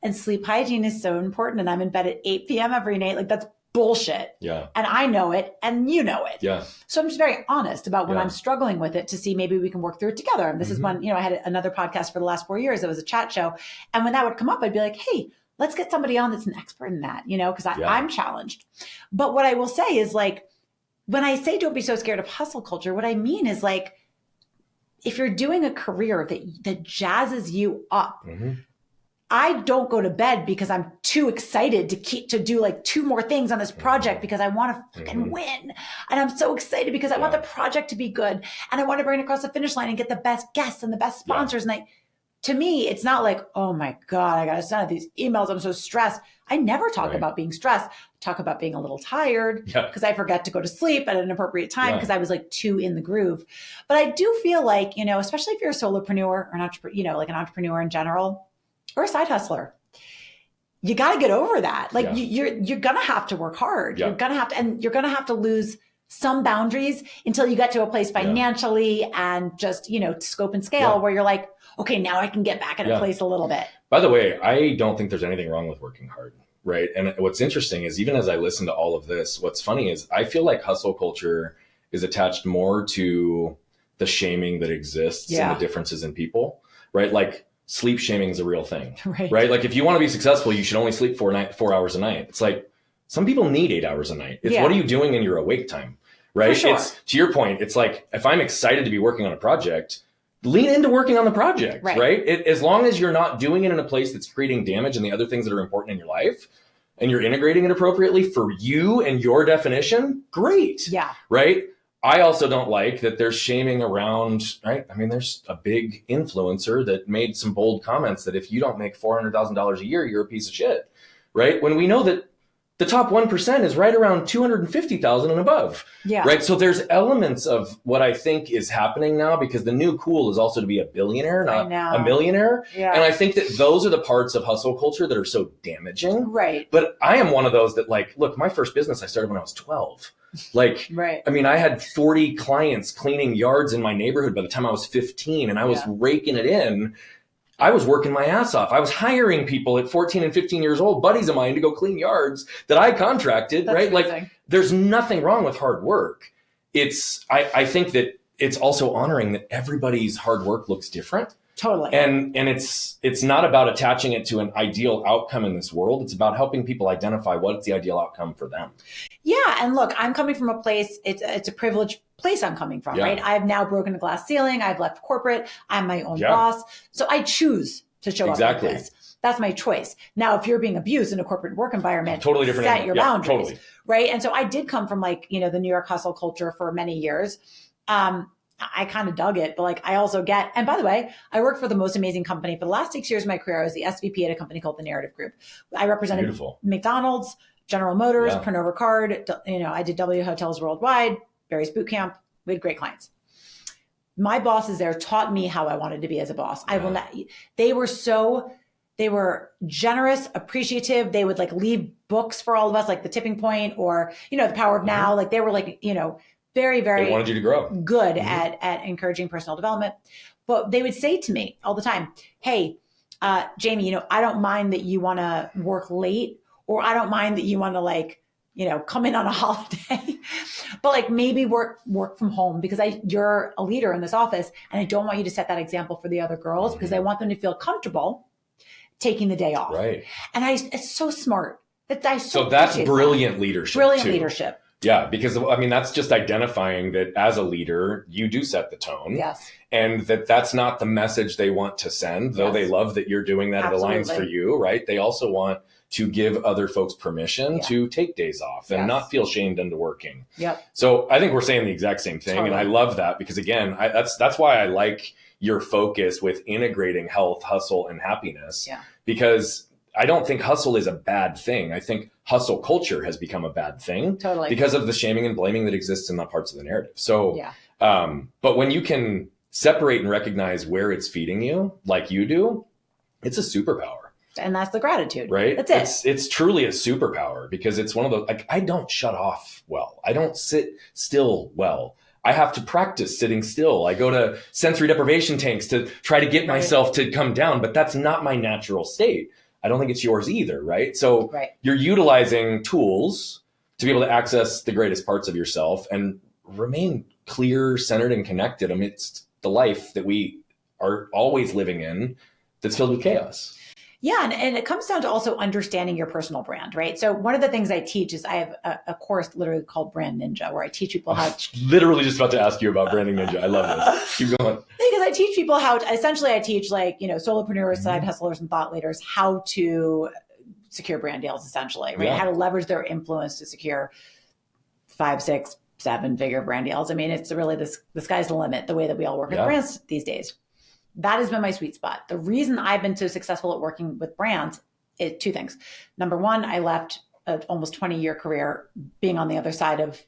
and sleep hygiene is so important and I'm in bed at 8 p.m. every night. Like that's bullshit. Yeah. And I know it and you know it. Yeah. So I'm just very honest about when I'm struggling with it to see maybe we can work through it together. And this is when, I had another podcast for the last 4 years. It was a chat show. And when that would come up, I'd be like, hey, let's get somebody on that's an expert in that, because I'm challenged. But what I will say is like, when I say don't be so scared of hustle culture, what I mean is like, if you're doing a career that jazzes you up, I don't go to bed because I'm too excited to do like 2 more things on this project because I want to fucking win. And I'm so excited because I want the project to be good. And I want to bring it across the finish line and get the best guests and the best sponsors. And to me, it's not like, oh my God, I got to send out these emails. I'm so stressed. I never talk about being stressed. I talk about being a little tired because I forget to go to sleep at an appropriate time because I was like too in the groove. But I do feel like, especially if you're a solopreneur or an entrepreneur, like an entrepreneur in general, or a side hustler, you got to get over that. Like you're going to have to work hard. You're going to have to, and you're going to have to lose some boundaries until you get to a place financially and just, scope and scale where you're like, okay, now I can get back in a place a little bit. By the way, I don't think there's anything wrong with working hard. Right. And what's interesting is even as I listen to all of this, what's funny is I feel like hustle culture is attached more to the shaming that exists and the differences in people, right? Like, sleep shaming is a real thing, right? Like if you want to be successful, you should only sleep 4 hours a night. It's like some people need 8 hours a night. It's what are you doing in your awake time, right? For sure. It's to your point. It's like if I'm excited to be working on a project, lean into working on the project, right? As long as you're not doing it in a place that's creating damage and the other things that are important in your life, and you're integrating it appropriately for you and your definition, great. Yeah. Right. I also don't like that there's shaming around, right? I mean, there's a big influencer that made some bold comments that if you don't make $400,000 a year, you're a piece of shit, right? When we know that the top 1% is right around 250,000 and above, right? So there's elements of what I think is happening now because the new cool is also to be a billionaire, not a millionaire. Yeah. And I think that those are the parts of hustle culture that are so damaging. Right. But I am one of those that like, look, my first business, I started when I was 12. Like, I mean, I had 40 clients cleaning yards in my neighborhood by the time I was 15 and I was raking it in. I was working my ass off. I was hiring people at 14 and 15 years old, buddies of mine, to go clean yards that I contracted, right? Amazing. Like there's nothing wrong with hard work. I think that it's also honoring that everybody's hard work looks different. Totally. And it's not about attaching it to an ideal outcome in this world. It's about helping people identify what's the ideal outcome for them. Yeah. And look, I'm coming from a place, it's a privileged place I'm coming from, right? I've now broken the glass ceiling. I've left corporate. I'm my own boss. So I choose to show up like this. That's my choice. Now, if you're being abused in a corporate work environment, totally different set your boundaries, right? And so I did come from like, the New York hustle culture for many years. I kind of dug it, but like I also get, and by the way, I worked for the most amazing company for the last 6 years of my career. I was the SVP at a company called the Narrative Group. I represented McDonald's, General Motors, Pernod Ricard. I did W Hotels Worldwide, Barry's Boot Camp. We had great clients. My bosses there taught me how I wanted to be as a boss. I will not. They were generous, appreciative. They would like leave books for all of us, like The Tipping Point or The Power of Now. Like they were like very, very they wanted you to grow. Good at encouraging personal development. But they would say to me all the time, hey, Jamie, I don't mind that you want to work late, or I don't mind that you want to like, come in on a holiday, but like maybe work from home because you're a leader in this office and I don't want you to set that example for the other girls because I want them to feel comfortable taking the day off. Right. And it's so smart. So that's brilliant leadership. Brilliant too. leadership. Yeah, because I mean, that's just identifying that as a leader, you do set the tone. Yes. And that's not the message they want to send, though they love that you're doing that. Absolutely. It aligns for you, right? They also want to give other folks permission to take days off and not feel shamed into working. Yep. So I think we're saying the exact same thing. Totally. And I love that because, again, that's why I like your focus with integrating health, hustle, and happiness. Yeah. Because I don't think hustle is a bad thing. I think hustle culture has become a bad thing because of the shaming and blaming that exists in that parts of the narrative. So, but when you can separate and recognize where it's feeding you, like you do, it's a superpower. And that's the gratitude, right? That's it. It's truly a superpower because it's one of those, like, I don't shut off well. I don't sit still well. I have to practice sitting still. I go to sensory deprivation tanks to try to get myself to come down, but that's not my natural state. I don't think it's yours either, right? So you're utilizing tools to be able to access the greatest parts of yourself and remain clear, centered, and connected amidst the life that we are always living in that's filled with chaos. Yeah. And it comes down to also understanding your personal brand, right? So one of the things I teach is I have a course literally called Brand Ninja, where I teach people how literally just about to ask you about Branding Ninja. I love this. Keep going. Because I teach people how to, essentially I teach solopreneurs, side hustlers, and thought leaders how to secure brand deals, essentially, right? How to leverage their influence to secure 5, 6, 7-figure brand deals. I mean, it's really the sky's the limit, the way that we all work with brands these days. That has been my sweet spot. The reason I've been so successful at working with brands is 2 things. Number one, I left an almost 20-year career being on the other side of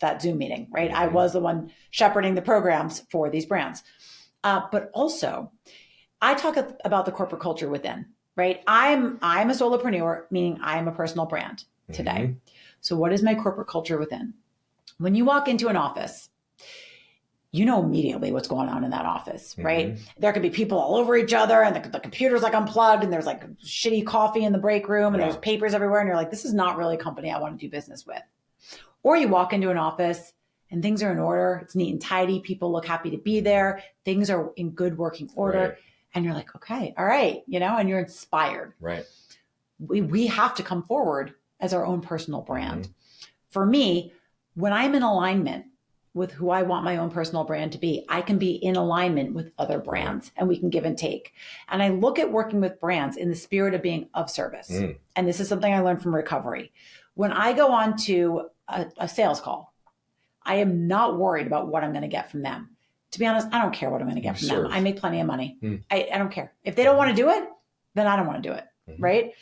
that Zoom meeting, right? I was the one shepherding the programs for these brands. But also, I talk about the corporate culture within, right? I'm a solopreneur, meaning I'm a personal brand today. So what is my corporate culture within? When you walk into an office, you know immediately what's going on in that office, right? There could be people all over each other, and the computer's like unplugged, and there's like shitty coffee in the break room, and there's papers everywhere, and you're like, this is not really a company I want to do business with. Or you walk into an office and things are in order, it's neat and tidy, people look happy to be there, things are in good working order, and you're like, okay, all right, and you're inspired. Right. We have to come forward as our own personal brand. For me, when I'm in alignment with who I want my own personal brand to be, I can be in alignment with other brands and we can give and take. And I look at working with brands in the spirit of being of service. And this is something I learned from recovery. When I go on to a sales call, I am not worried about what I'm going to get from them. To be honest, I don't care what I'm going to get from them. I make plenty of money. I don't care. If they don't want to do it, then I don't want to do it. Right.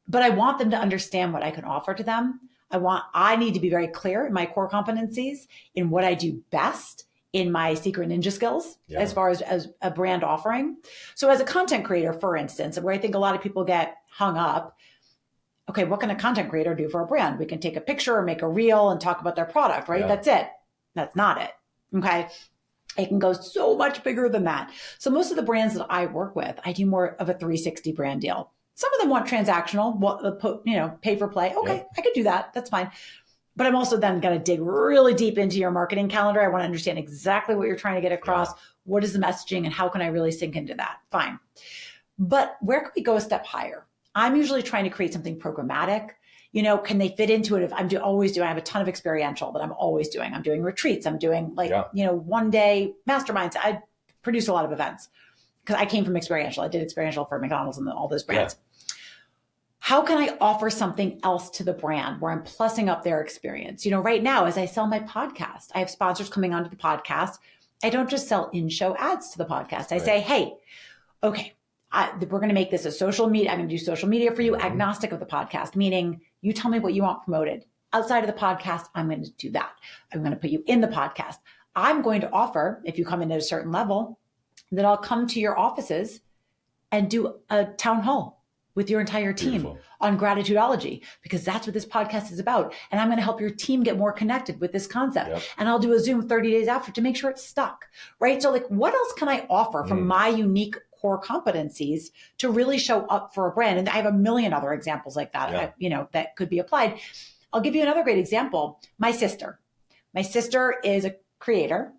But I want them to understand what I can offer to them. I need to be very clear in my core competencies, in what I do best, in my secret ninja skills, as far as a brand offering. So as a content creator, for instance, where I think a lot of people get hung up, okay, what can a content creator do for a brand? We can take a picture or make a reel and talk about their product, right? That's it. That's not it. Okay. It can go so much bigger than that. So most of the brands that I work with, I do more of a 360 brand deal. Some of them want transactional, pay for play. Okay, I could do that. That's fine. But I'm also then going to dig really deep into your marketing calendar. I want to understand exactly what you're trying to get across. What is the messaging and how can I really sink into that? Fine. But where could we go a step higher? I'm usually trying to create something programmatic. Can they fit into it? If I have a ton of experiential that I'm always doing. I'm doing retreats. I'm doing 1-day masterminds. I produce a lot of events because I came from experiential. I did experiential for McDonald's and all those brands. How can I offer something else to the brand where I'm plussing up their experience? Right now, as I sell my podcast, I have sponsors coming onto the podcast. I don't just sell in-show ads to the podcast. I say, hey, okay, we're going to make this a social media. I'm going to do social media for you, agnostic of the podcast, meaning you tell me what you want promoted. Outside of the podcast, I'm going to do that. I'm going to put you in the podcast. I'm going to offer, if you come in at a certain level, that I'll come to your offices and do a town hall with your entire team on gratitudeology, because that's what this podcast is about. And I'm going to help your team get more connected with this concept. And I'll do a Zoom 30 days after to make sure it's stuck, right? So what else can I offer from my unique core competencies to really show up for a brand? And I have a million other examples like that, that could be applied. I'll give you another great example. My sister is a creator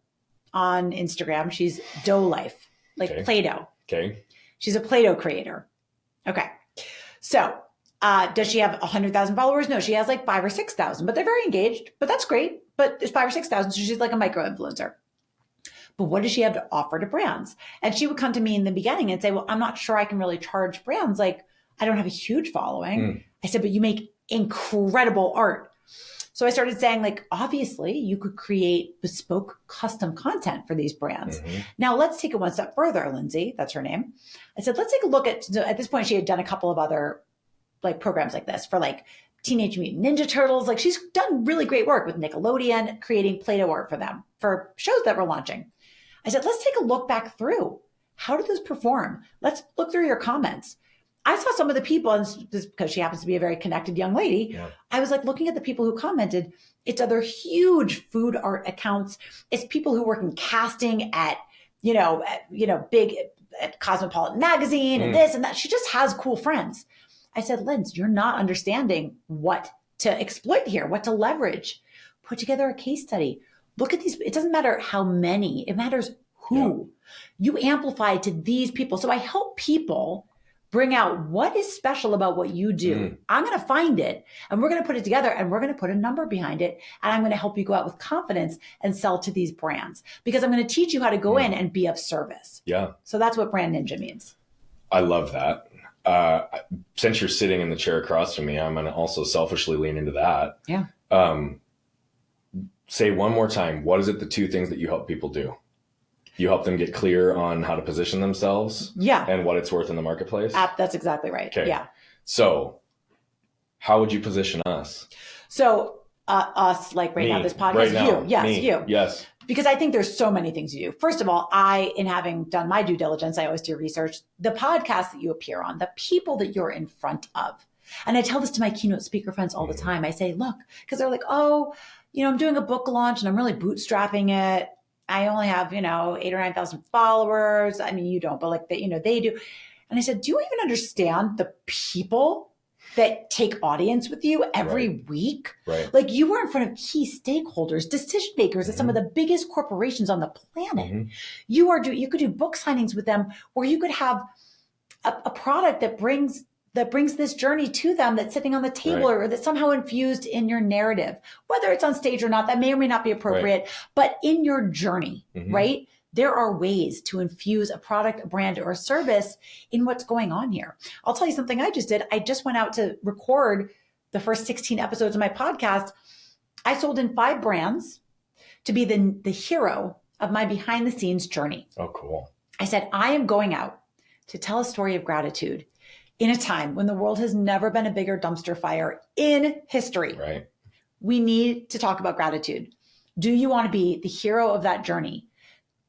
on Instagram. She's Dough Life, Play-Doh. Okay. She's a Play-Doh creator. Okay. So Does she have 100,000 followers? No, she has like 5 or 6,000, but they're very engaged, but that's great. But it's 5 or 6,000. So she's like a micro influencer. But what does she have to offer to brands? And she would come to me in the beginning and say, well, I'm not sure I can really charge brands. Like, I don't have a huge following. I said, but you make incredible art. So I started saying, like, obviously you could create bespoke custom content for these brands. Now let's take it one step further, Lindsay, that's her name. I said, let's take a look at this point, she had done a couple of other like programs like this for like Teenage Mutant Ninja Turtles. Like she's done really great work with Nickelodeon, creating Play-Doh art for them for shows that were launching. I said, let's take a look back through. How did this perform? Let's look through your comments. I saw some of the people, and this because she happens to be a very connected young lady. Yeah. I was like looking at the people who commented. It's other huge food art accounts. It's people who work in casting at, big at Cosmopolitan magazine and this and that. She just has cool friends. I said, Linz, you're not understanding what to exploit here, what to leverage. Put together a case study. Look at these. It doesn't matter how many. It matters who. Yeah. You amplify to these people. So I help people bring out what is special about what you do. I'm going to find it and we're going to put it together and we're going to put a number behind it. And I'm going to help you go out with confidence and sell to these brands because I'm going to teach you how to go in and be of service. Yeah. So that's what Brand Ninja means. I love that. Since you're sitting in the chair across from me, I'm going to also selfishly lean into that. Yeah. Say one more time, what is it the two things that you help people do? You help them get clear on how to position themselves and what it's worth in the marketplace? That's exactly right. Okay. Yeah. So how would you position us? So us, like right now, this podcast, right now, you. Yes, me. You. Yes. Because I think there's so many things you do. First of all, in having done my due diligence, I always do research, the podcast that you appear on, the people that you're in front of. And I tell this to my keynote speaker friends all the time. I say, look, because they're like, oh, I'm doing a book launch and I'm really bootstrapping it. I only have, 8,000 or 9,000 followers. I mean, you don't, but like they do. And I said, do you even understand the people that take audience with you every week? Right. Like you are in front of key stakeholders, decision makers at some of the biggest corporations on the planet. You could do book signings with them, or you could have a product that brings this journey to them that's sitting on the table or that's somehow infused in your narrative, whether it's on stage or not, that may or may not be appropriate, but in your journey, right? There are ways to infuse a product, a brand, or a service in what's going on here. I'll tell you something I just did. I just went out to record the first 16 episodes of my podcast. I sold in 5 brands to be the hero of my behind the scenes journey. Oh, cool. I said, I am going out to tell a story of gratitude in a time when the world has never been a bigger dumpster fire in history. Right. We need to talk about gratitude. Do you want to be the hero of that journey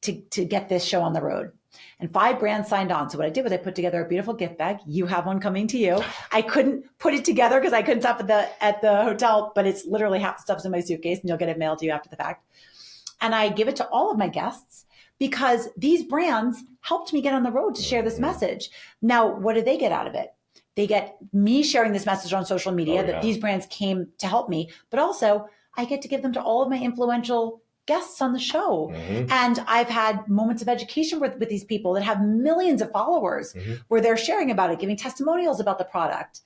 to get this show on the road? And 5 brands signed on. So what I did was I put together a beautiful gift bag. You have one coming to you. I couldn't put it together because I couldn't stop at the hotel, but it's literally half the stuff's in my suitcase and you'll get it mailed to you after the fact. And I give it to all of my guests because these brands helped me get on the road to share this message. Now, what do they get out of it? They get me sharing this message on social media that these brands came to help me, but also I get to give them to all of my influential guests on the show. And I've had moments of education with these people that have millions of followers where they're sharing about it, giving testimonials about the product.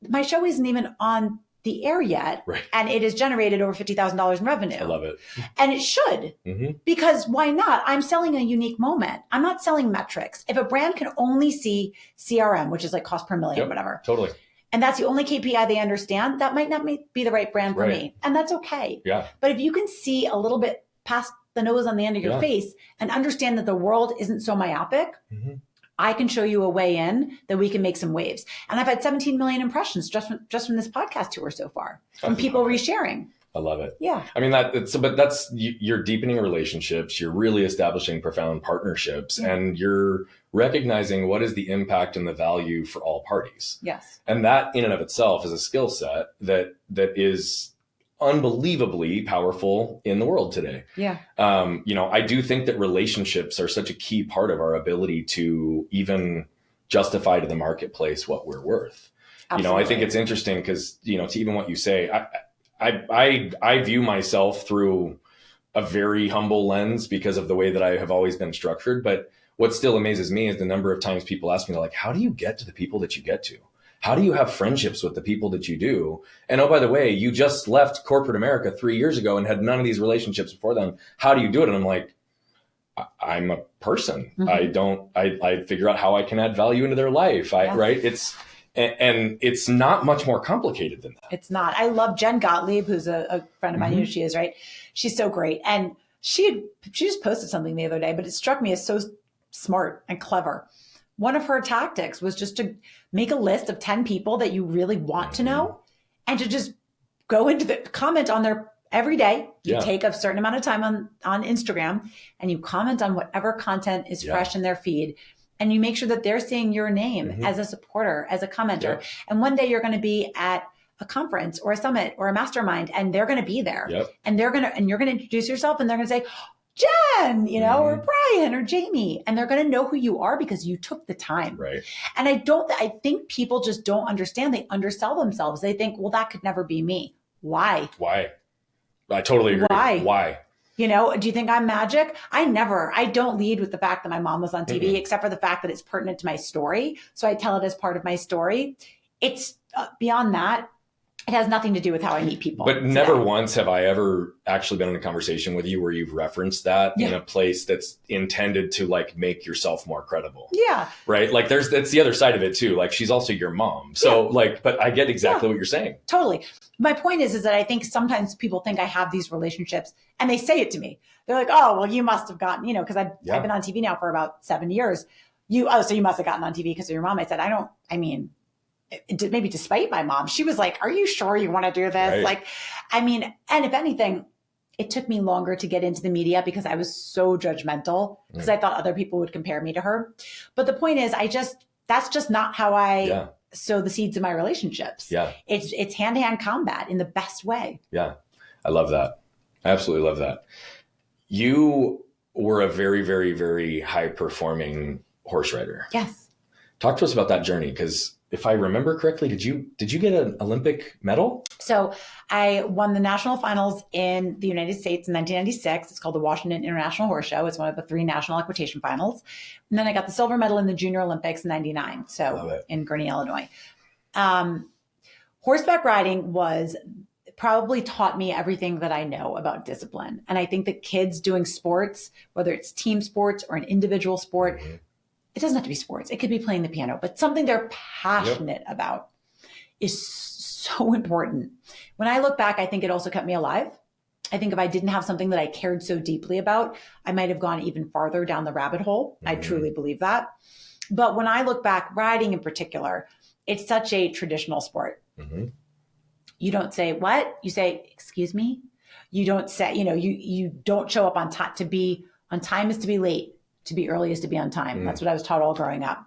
My show isn't even on the air yet, and it has generated over $50,000 in revenue. I love it. And it should, because why not? I'm selling a unique moment. I'm not selling metrics. If a brand can only see CRM, which is like cost per million, whatever. Totally. And that's the only KPI they understand, that might not be the right brand for me. And that's okay. Yeah. But if you can see a little bit past the nose on the end of your face and understand that the world isn't so myopic, I can show you a way in that we can make some waves. And I've had 17 million impressions just from this podcast tour so far, from people resharing. I love it. Yeah. I mean, you're deepening relationships, you're really establishing profound partnerships, and you're recognizing what is the impact and the value for all parties. Yes. And that in and of itself is a skill set that is unbelievably powerful in the world today. Yeah. I do think that relationships are such a key part of our ability to even justify to the marketplace what we're worth. Absolutely. I think it's interesting because, to even what you say, I view myself through a very humble lens because of the way that I have always been structured. But what still amazes me is the number of times people ask me, like, how do you get to the people that you get to? how do you have friendships with the people that you do? And oh, by the way, you just left corporate America 3 years ago and had none of these relationships before then. How do you do it? And I'm like, I'm a person. I figure out how I can add value into their life. Right. And it's not much more complicated than that. It's not. I love Jen Gottlieb, who's a friend of mine. You know, she is, right? She's so great. And she just posted something the other day, but it struck me as so smart and clever. One of her tactics was just to make a list of 10 people that you really want to know and to just go into the comment on their every day. You take a certain amount of time on Instagram and you comment on whatever content is fresh in their feed. And you make sure that they're seeing your name as a supporter, as a commenter. And one day you're going to be at a conference or a summit or a mastermind and they're going to be there. And you're going to introduce yourself and they're going to say, Jen, you know, or Brian or Jamie, and they're going to know who you are because you took the time. Right. And I think people just don't understand. They undersell themselves. They think, well, that could never be me. Why? I totally agree. Why? You know, do you think I'm magic? I don't lead with the fact that my mom was on TV, except for the fact that it's pertinent to my story. So I tell it as part of my story. It's beyond that. It has nothing to do with how I meet people. But never once have I ever actually been in a conversation with you where you've referenced that in a place that's intended to like make yourself more credible. Yeah. Right. Like that's the other side of it too. Like she's also your mom. So but I get exactly what you're saying. Totally. My point is that I think sometimes people think I have these relationships and they say it to me. They're like, oh, well, you must have gotten, you know, because I've been on TV now for about 7 years. So you must have gotten on TV because of your mom. I said, maybe despite my mom, she was like, are you sure you want to do this? Right. And if anything, it took me longer to get into the media because I was so judgmental because I thought other people would compare me to her. But the point is, that's just not how I sow the seeds of my relationships. Yeah. It's hand-to-hand combat in the best way. Yeah. I love that. I absolutely love that. You were a very, very, very high performing horse rider. Yes. Talk to us about that journey. Because if I remember correctly, did you get an Olympic medal? So I won the national finals in the United States in 1996. It's called the Washington International Horse Show. It's one of the 3 national equitation finals. And then I got the silver medal in the Junior Olympics in 99. So in Gurnee, Illinois. Horseback riding probably taught me everything that I know about discipline. And I think that kids doing sports, whether it's team sports or an individual sport, it doesn't have to be sports. It could be playing the piano, but something they're passionate about is so important. When I look back, I think it also kept me alive. I think if I didn't have something that I cared so deeply about, I might have gone even farther down the rabbit hole. I truly believe that. But when I look back, riding in particular, it's such a traditional sport. You don't say, what? You say, excuse me? You don't say, you don't show up on time. To be on time is to be late. To be early is to be on time. That's what I was taught all growing up.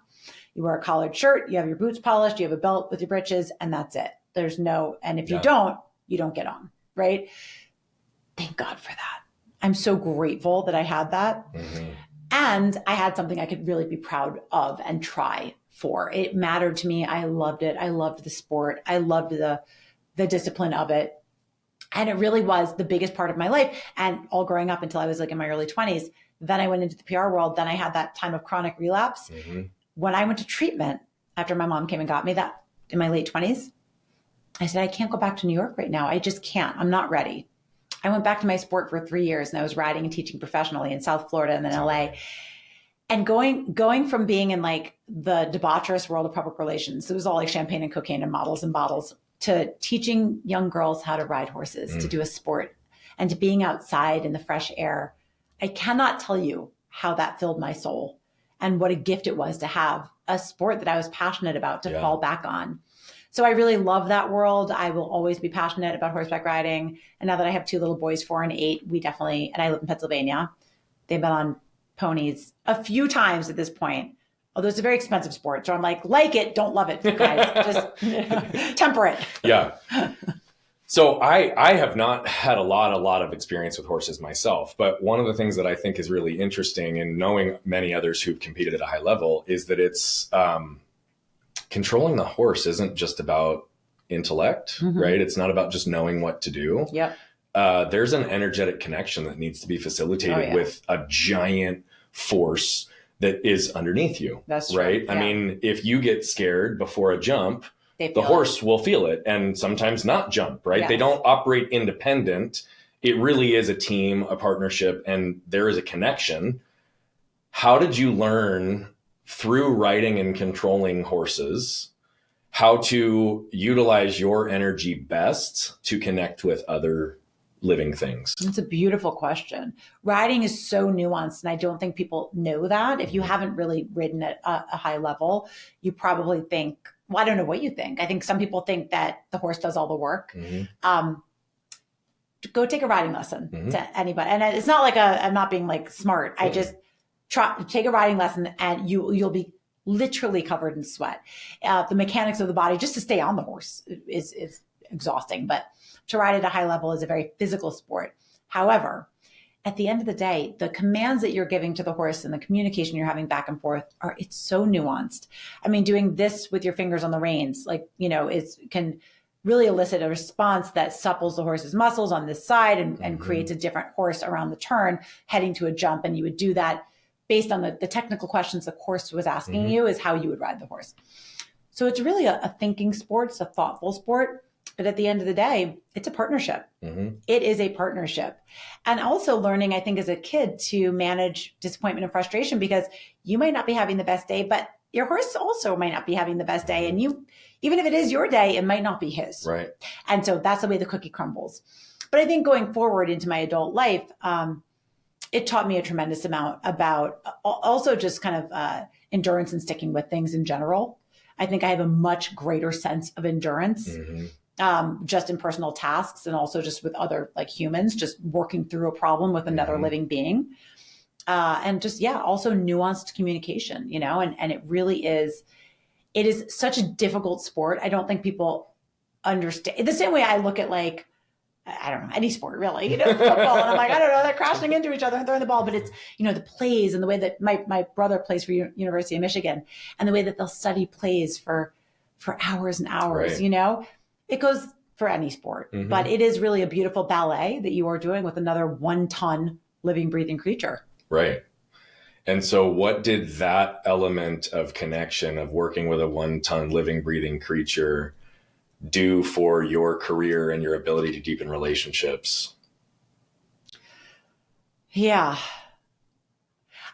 You wear a collared shirt, you have your boots polished, you have a belt with your breeches, and that's it. And if you don't get on, right? Thank God for that. I'm so grateful that I had that. And I had something I could really be proud of and try for. It mattered to me. I loved it. I loved the sport. I loved the discipline of it. And it really was the biggest part of my life. And all growing up until I was like in my early 20s, then I went into the PR world. Then I had that time of chronic relapse. When I went to treatment after my mom came and got me that in my late 20s, I said, I can't go back to New York right now. I just can't. I'm not ready. I went back to my sport for 3 years and I was riding and teaching professionally in South Florida and then LA. And going from being in like the debaucherous world of public relations, it was all like champagne and cocaine and models and bottles, to teaching young girls how to ride horses, to do a sport, and to being outside in the fresh air. I cannot tell you how that filled my soul and what a gift it was to have a sport that I was passionate about to fall back on. So I really love that world. I will always be passionate about horseback riding. And now that I have 2 little boys, 4 and 8, and I live in Pennsylvania, they've been on ponies a few times at this point. Although it's a very expensive sport. So I'm like it, don't love it, guys. Just temper it. Yeah. So I have not had a lot of experience with horses myself, but one of the things that I think is really interesting in knowing many others who've competed at a high level is that it's controlling the horse isn't just about intellect, right? It's not about just knowing what to do. There's an energetic connection that needs to be facilitated with a giant force that is underneath you. That's right. True. I mean, if you get scared before a jump, the horse will feel it and sometimes not jump, right? Yes. They don't operate independent. It really is a team, a partnership, and there is a connection. How did you learn through riding and controlling horses how to utilize your energy best to connect with other living things? It's a beautiful question. Riding is so nuanced, and I don't think people know that. If you haven't really ridden at a high level, you probably think, well, I don't know what you think. I think some people think that the horse does all the work. Go take a riding lesson to anybody. And it's not like I'm not being like smart. I just take a riding lesson and you'll be literally covered in sweat. The mechanics of the body, just to stay on the horse is exhausting, but to ride at a high level is a very physical sport. However, at the end of the day, the commands that you're giving to the horse and the communication you're having back and forth it's so nuanced. I mean, doing this with your fingers on the reins, can really elicit a response that supples the horse's muscles on this side and creates a different horse around the turn heading to a jump. And you would do that based on the technical questions the course was asking you is how you would ride the horse. So it's really a thinking sport. It's a thoughtful sport. But at the end of the day, it's a partnership. It is a partnership. And also learning, I think, as a kid to manage disappointment and frustration, because you might not be having the best day, but your horse also might not be having the best day. And even if it is your day, it might not be his. Right. And so that's the way the cookie crumbles. But I think going forward into my adult life, it taught me a tremendous amount about also just kind of endurance and sticking with things in general. I think I have a much greater sense of endurance. Just in personal tasks and also just with other humans, just working through a problem with another living being. And just, also nuanced communication, and it really is, it is such a difficult sport. I don't think people understand the same way I look at I don't know, any sport really, football. And I'm like, I don't know, they're crashing into each other and throwing the ball, but it's, the plays and the way that my brother plays for University of Michigan and the way that they'll study plays for hours and hours, It goes for any sport, but it is really a beautiful ballet that you are doing with another 1-ton living, breathing creature. Right. And so what did that element of connection of working with a 1-ton living, breathing creature do for your career and your ability to deepen relationships? Yeah.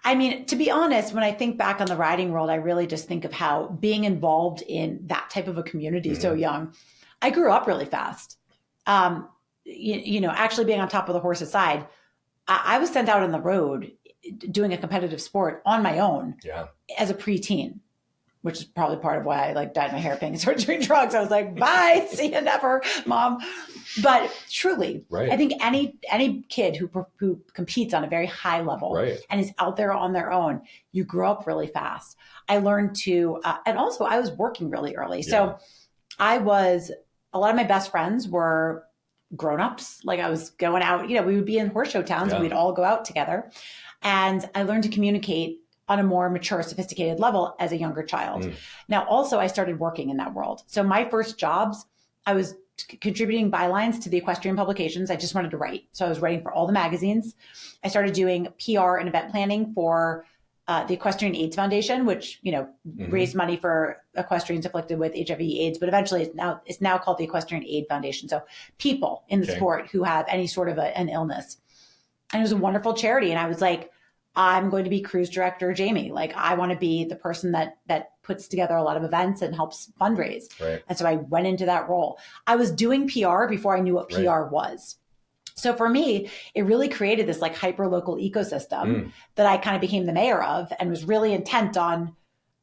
I mean, to be honest, when I think back on the riding world, I really just think of how being involved in that type of a community so young, I grew up really fast. Actually being on top of the horse's side, I was sent out on the road doing a competitive sport on my own as a preteen, which is probably part of why I dyed my hair pink and started doing drugs. I was like, bye, see you never, Mom. But truly, I think any kid who competes on a very high level and is out there on their own, you grow up really fast. I learned to, and also I was working really early. So a lot of my best friends were grown-ups. I was going out, we would be in horse show towns and we'd all go out together. And I learned to communicate on a more mature, sophisticated level as a younger child. Now, also I started working in that world. So my first jobs, I was contributing bylines to the equestrian publications. I just wanted to write. So I was writing for all the magazines. I started doing PR and event planning for the Equestrian AIDS Foundation, which, raised money for equestrians afflicted with HIV/AIDS, but eventually it's now called the Equestrian AIDS Foundation. So people in the sport who have any sort of an illness. And it was a wonderful charity. And I was like, I'm going to be cruise director Jamie. I want to be the person that puts together a lot of events and helps fundraise. Right. And so I went into that role. I was doing PR before I knew what PR was. So for me, it really created this hyper local ecosystem that I kind of became the mayor of and was really intent on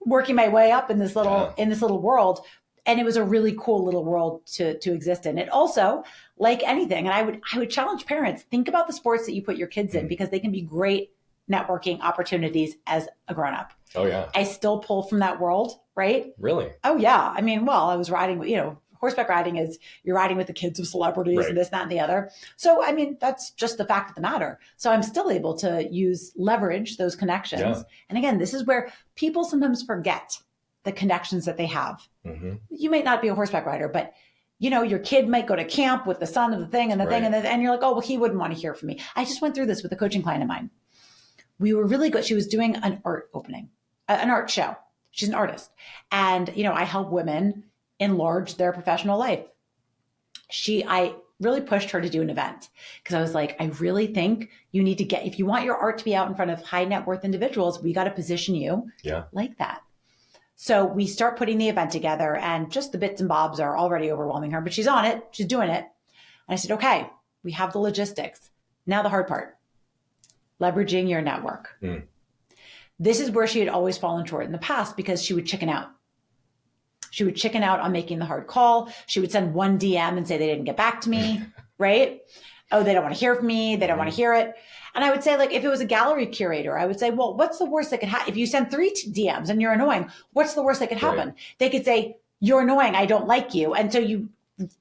working my way up in this little world. And it was a really cool little world to exist in. It also, like anything, and I would challenge parents, think about the sports that you put your kids in because they can be great networking opportunities as a grown-up. Oh yeah. I still pull from that world, right? Really? Oh yeah. I mean, I was riding, horseback riding is you're riding with the kids of celebrities and this, that, and the other. So, I mean, that's just the fact of the matter. So I'm still able to leverage those connections. Yeah. And again, this is where people sometimes forget the connections that they have. You might not be a horseback rider, but your kid might go to camp with the son of the thing and the thing. And you're like, oh, well, he wouldn't want to hear from me. I just went through this with a coaching client of mine. We were really good. She was doing an art opening, an art show. She's an artist. And, I help women enlarge their professional life. I really pushed her to do an event because I was like, I really think you need to if you want your art to be out in front of high net worth individuals, we got to position you like that. So we start putting the event together, and just the bits and bobs are already overwhelming her, but she's on it. She's doing it. And I said, okay, we have the logistics. Now the hard part, leveraging your network. This is where she had always fallen short in the past because she would chicken out. She would chicken out on making the hard call. She would send one DM and say they didn't get back to me, right? Oh, they don't want to hear from me. They don't want to hear it. And I would say, like, if it was a gallery curator, I would say, well, what's the worst that could happen? If you send 3 DMs and you're annoying, what's the worst that could happen? Right. They could say, you're annoying. I don't like you. And so you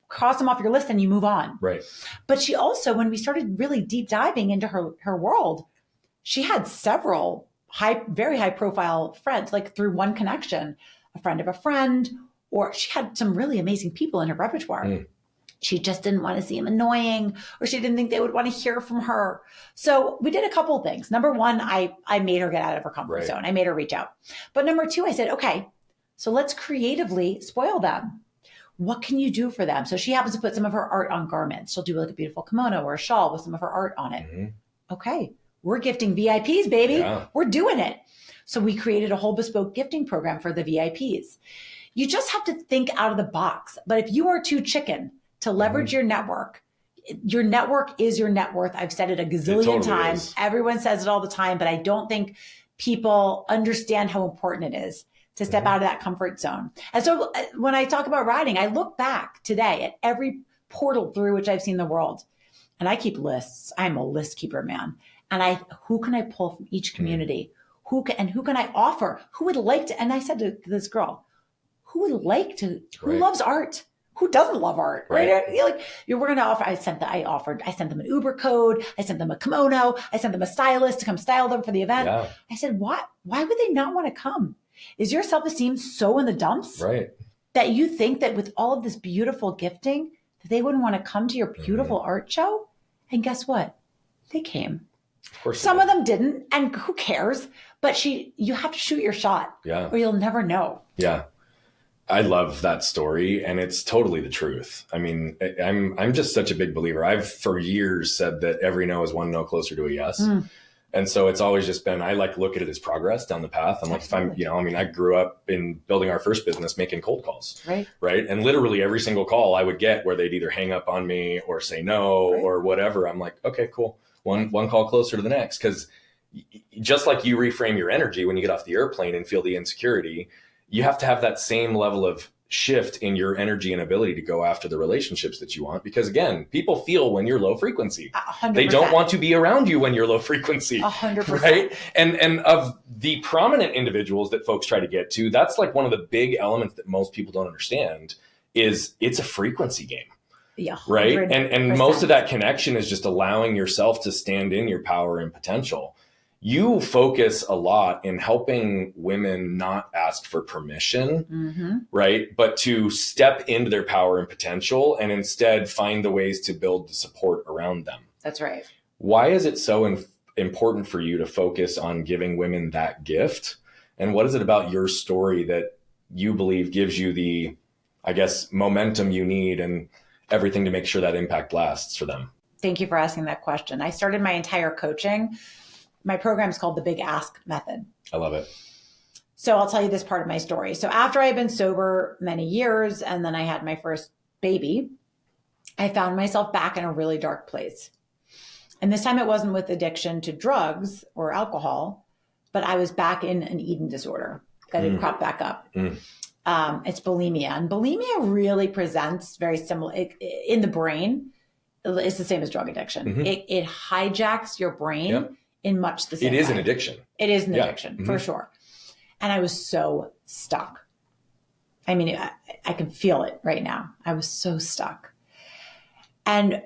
cross them off your list and you move on. Right. But she also, when we started really deep diving into her world, she had several very high profile friends, like through one connection, a friend of a friend, or she had some really amazing people in her repertoire. She just didn't want to seem annoying, or she didn't think they would want to hear from her. So we did a couple of things. Number one, I made her get out of her comfort zone. I made her reach out. But number two, I said, okay, so let's creatively spoil them. What can you do for them? So she happens to put some of her art on garments. She'll do like a beautiful kimono or a shawl with some of her art on it. Okay, we're gifting VIPs, baby. Yeah. We're doing it. So we created a whole bespoke gifting program for the VIPs. You just have to think out of the box. But if you are too chicken to leverage your network is your net worth. I've said it a gazillion times. Is. Everyone says it all the time, but I don't think people understand how important it is to step out of that comfort zone. And so when I talk about writing, I look back today at every portal through which I've seen the world. And I keep lists. I'm a list keeper, man. And who can I pull from each community? Who can I offer? Who would like to? And I said to this girl, who would like to? Who loves art? Who doesn't love art? Right? We're going to offer. I sent them an Uber code. I sent them a kimono. I sent them a stylist to come style them for the event. Yeah. I said, why would they not want to come? Is your self-esteem so in the dumps that you think that with all of this beautiful gifting, that they wouldn't want to come to your beautiful art show? And guess what? They came. Some of them didn't, and who cares? But you have to shoot your shot, or you'll never know. Yeah, I love that story, and it's totally the truth. I mean, I'm just such a big believer. I've for years said that every no is one no closer to a yes, and so it's always just been. I like look at it as progress down the path. I'm like, I grew up in building our first business, making cold calls, right, and literally every single call I would get where they'd either hang up on me or say no or whatever. I'm like, okay, cool. One call closer to the next. Because just like you reframe your energy when you get off the airplane and feel the insecurity, you have to have that same level of shift in your energy and ability to go after the relationships that you want. Because again, people feel when you're low frequency. 100%. They don't want to be around you when you're low frequency. 100%. Right? And of the prominent individuals that folks try to get to, that's like one of the big elements that most people don't understand is it's a frequency game. Yeah, right. And most of that connection is just allowing yourself to stand in your power and potential. You focus a lot in helping women not ask for permission, right? But to step into their power and potential and instead find the ways to build the support around them. That's right. Why is it so important for you to focus on giving women that gift? And what is it about your story that you believe gives you the, I guess, momentum you need and everything to make sure that impact lasts for them? Thank you for asking that question. I started my entire coaching. My program is called the Big Ask Method. I love it. So I'll tell you this part of my story. So after I've been sober many years and then I had my first baby, I found myself back in a really dark place. And this time it wasn't with addiction to drugs or alcohol, but I was back in an eating disorder that had cropped back up. It's bulimia. And bulimia really presents very similar in the brain. It's the same as drug addiction. It hijacks your brain in much the same way. It is an addiction. It is an addiction, for sure. And I was so stuck. I mean, I can feel it right now. I was so stuck. And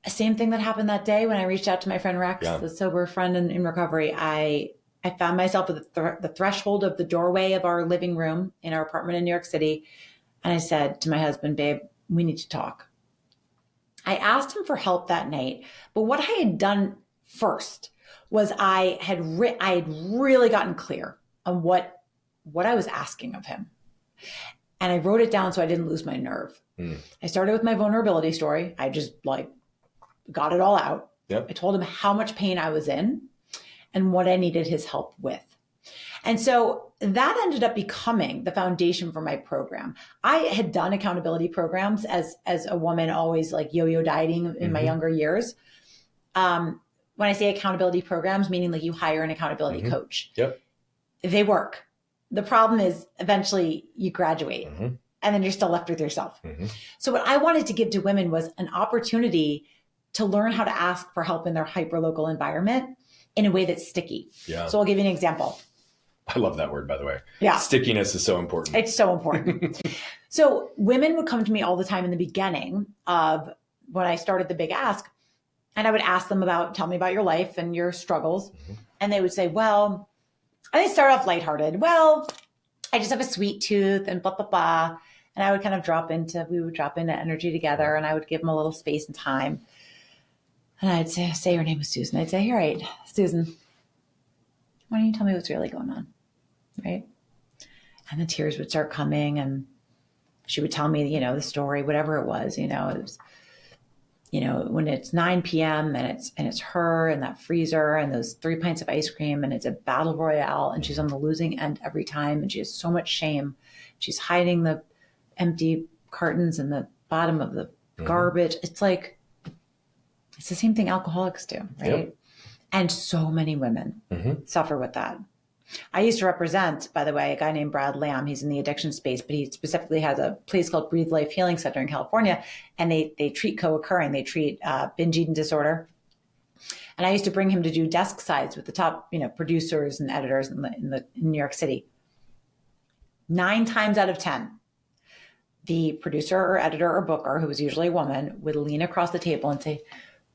same thing that happened that day when I reached out to my friend Rex, the sober friend in recovery. I found myself at the threshold of the doorway of our living room in our apartment in New York City. And I said to my husband, babe, we need to talk. I asked him for help that night. But what I had done first was I had really gotten clear on what I was asking of him. And I wrote it down so I didn't lose my nerve. I started with my vulnerability story. I just like got it all out. Yep. I told him how much pain I was in and what I needed his help with. And so that ended up becoming the foundation for my program. I had done accountability programs as a woman, always like yo-yo dieting in my younger years. When I say accountability programs, meaning like you hire an accountability coach. Yep. They work. The problem is eventually you graduate and then you're still left with yourself. So what I wanted to give to women was an opportunity to learn how to ask for help in their hyperlocal environment in a way that's sticky. Yeah. So I'll give you an example. I love that word, by the way. Yeah. Stickiness is so important. It's so important. So women would come to me all the time in the beginning of when I started the Big Ask, and I would ask them tell me about your life and your struggles. And they would say, well, and they start off lighthearted. Well, I just have a sweet tooth and blah, blah, blah. And I would kind of we would drop into energy together, and I would give them a little space and time. And I'd say her name was Susan. I'd say, all right, Susan, why don't you tell me what's really going on? Right. And the tears would start coming, and she would tell me, the story, whatever it was, it was, when it's 9 p.m. and it's her and that freezer and those 3 pints of ice cream, and it's a battle royale, and she's on the losing end every time. And she has so much shame. She's hiding the empty cartons in the bottom of the garbage. It's like, it's the same thing alcoholics do. Right. Yep. And so many women suffer with that. I used to represent, by the way, a guy named Brad Lamb. He's in the addiction space, but he specifically has a place called Breathe Life Healing Center in California. And they treat co-occurring. They treat binge eating disorder. And I used to bring him to do desk sides with the top, producers and editors in New York City. 9 times out of 10, the producer or editor or booker, who was usually a woman, would lean across the table and say,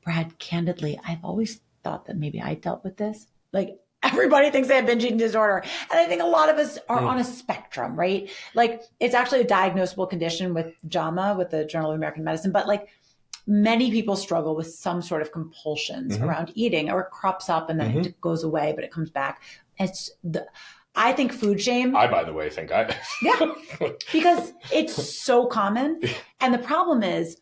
Brad, candidly, I've always thought that maybe I dealt with this. Like, everybody thinks they have binge eating disorder. And I think a lot of us are on a spectrum, right? Like, it's actually a diagnosable condition with JAMA, with the Journal of American Medicine. But like, many people struggle with some sort of compulsions around eating, or it crops up and then it goes away, but it comes back. I think food shame. By the way, yeah, because it's so common. And the problem is,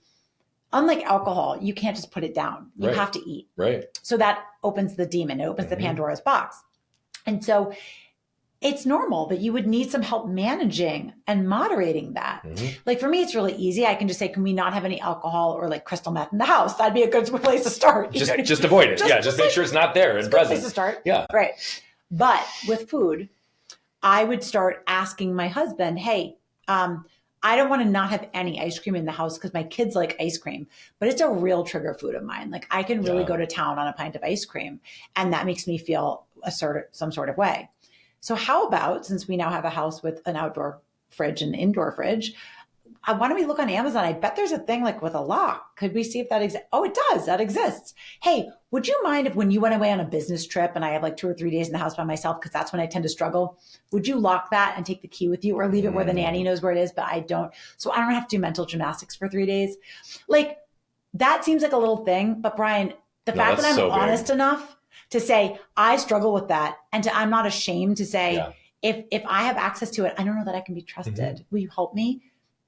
unlike alcohol, you can't just put it down. You have to eat. Right. So that opens the demon. It opens the Pandora's box. And so it's normal, but you would need some help managing and moderating that. Like, for me, it's really easy. I can just say, can we not have any alcohol or like crystal meth in the house? That'd be a good place to start. Just avoid it. Just make sure it's not there and present. Place to start. Yeah. Right. But with food, I would start asking my husband, hey, I don't want to not have any ice cream in the house because my kids like ice cream, but it's a real trigger food of mine. Like, I can really go to town on a pint of ice cream, and that makes me feel some sort of way. So how about, since we now have a house with an outdoor fridge and indoor fridge, why don't we look on Amazon? I bet there's a thing like with a lock. Could we see if that exists? Oh, it does. That exists. Hey, would you mind if when you went away on a business trip and I have like 2 or 3 days in the house by myself, because that's when I tend to struggle, would you lock that and take the key with you, or leave it where the nanny knows where it is, but I don't? So I don't have to do mental gymnastics for 3 days. Like, that seems like a little thing, but Brian, the fact that I'm honest enough to say I struggle with that, and I'm not ashamed to say, if I have access to it, I don't know that I can be trusted. Will you help me?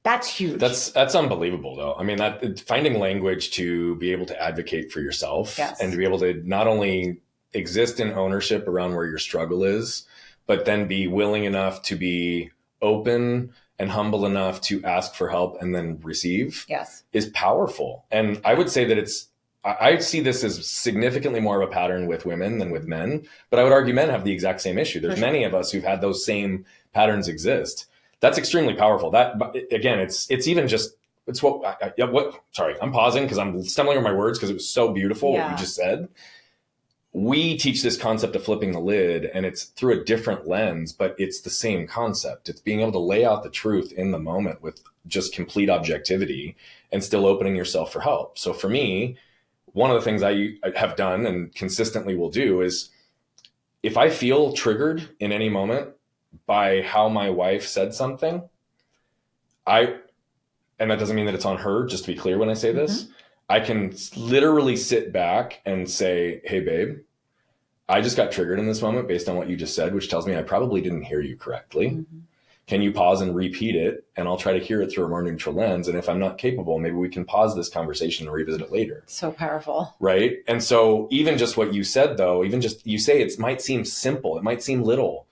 That's huge. That's unbelievable, though. I mean, that finding language to be able to advocate for yourself and to be able to not only exist in ownership around where your struggle is, but then be willing enough to be open and humble enough to ask for help and then receive is powerful. And I would say that I see this as significantly more of a pattern with women than with men, but I would argue men have the exact same issue. There's many of us who've had those same patterns exist. That's extremely powerful. That, again, it's even just, it's sorry, I'm pausing because I'm stumbling over my words because it was so beautiful what you just said. We teach this concept of flipping the lid, and it's through a different lens, but it's the same concept. It's being able to lay out the truth in the moment with just complete objectivity and still opening yourself for help. So for me, one of the things I have done and consistently will do is, if I feel triggered in any moment by how my wife said something, and that doesn't mean that it's on her, just to be clear when I say this, I can literally sit back and say, hey, babe, I just got triggered in this moment based on what you just said, which tells me I probably didn't hear you correctly. Can you pause and repeat it? And I'll try to hear it through a more neutral lens. And if I'm not capable, maybe we can pause this conversation and revisit it later. So powerful. Right. And so even just what you said, though, even just you say it might seem simple. It might seem little.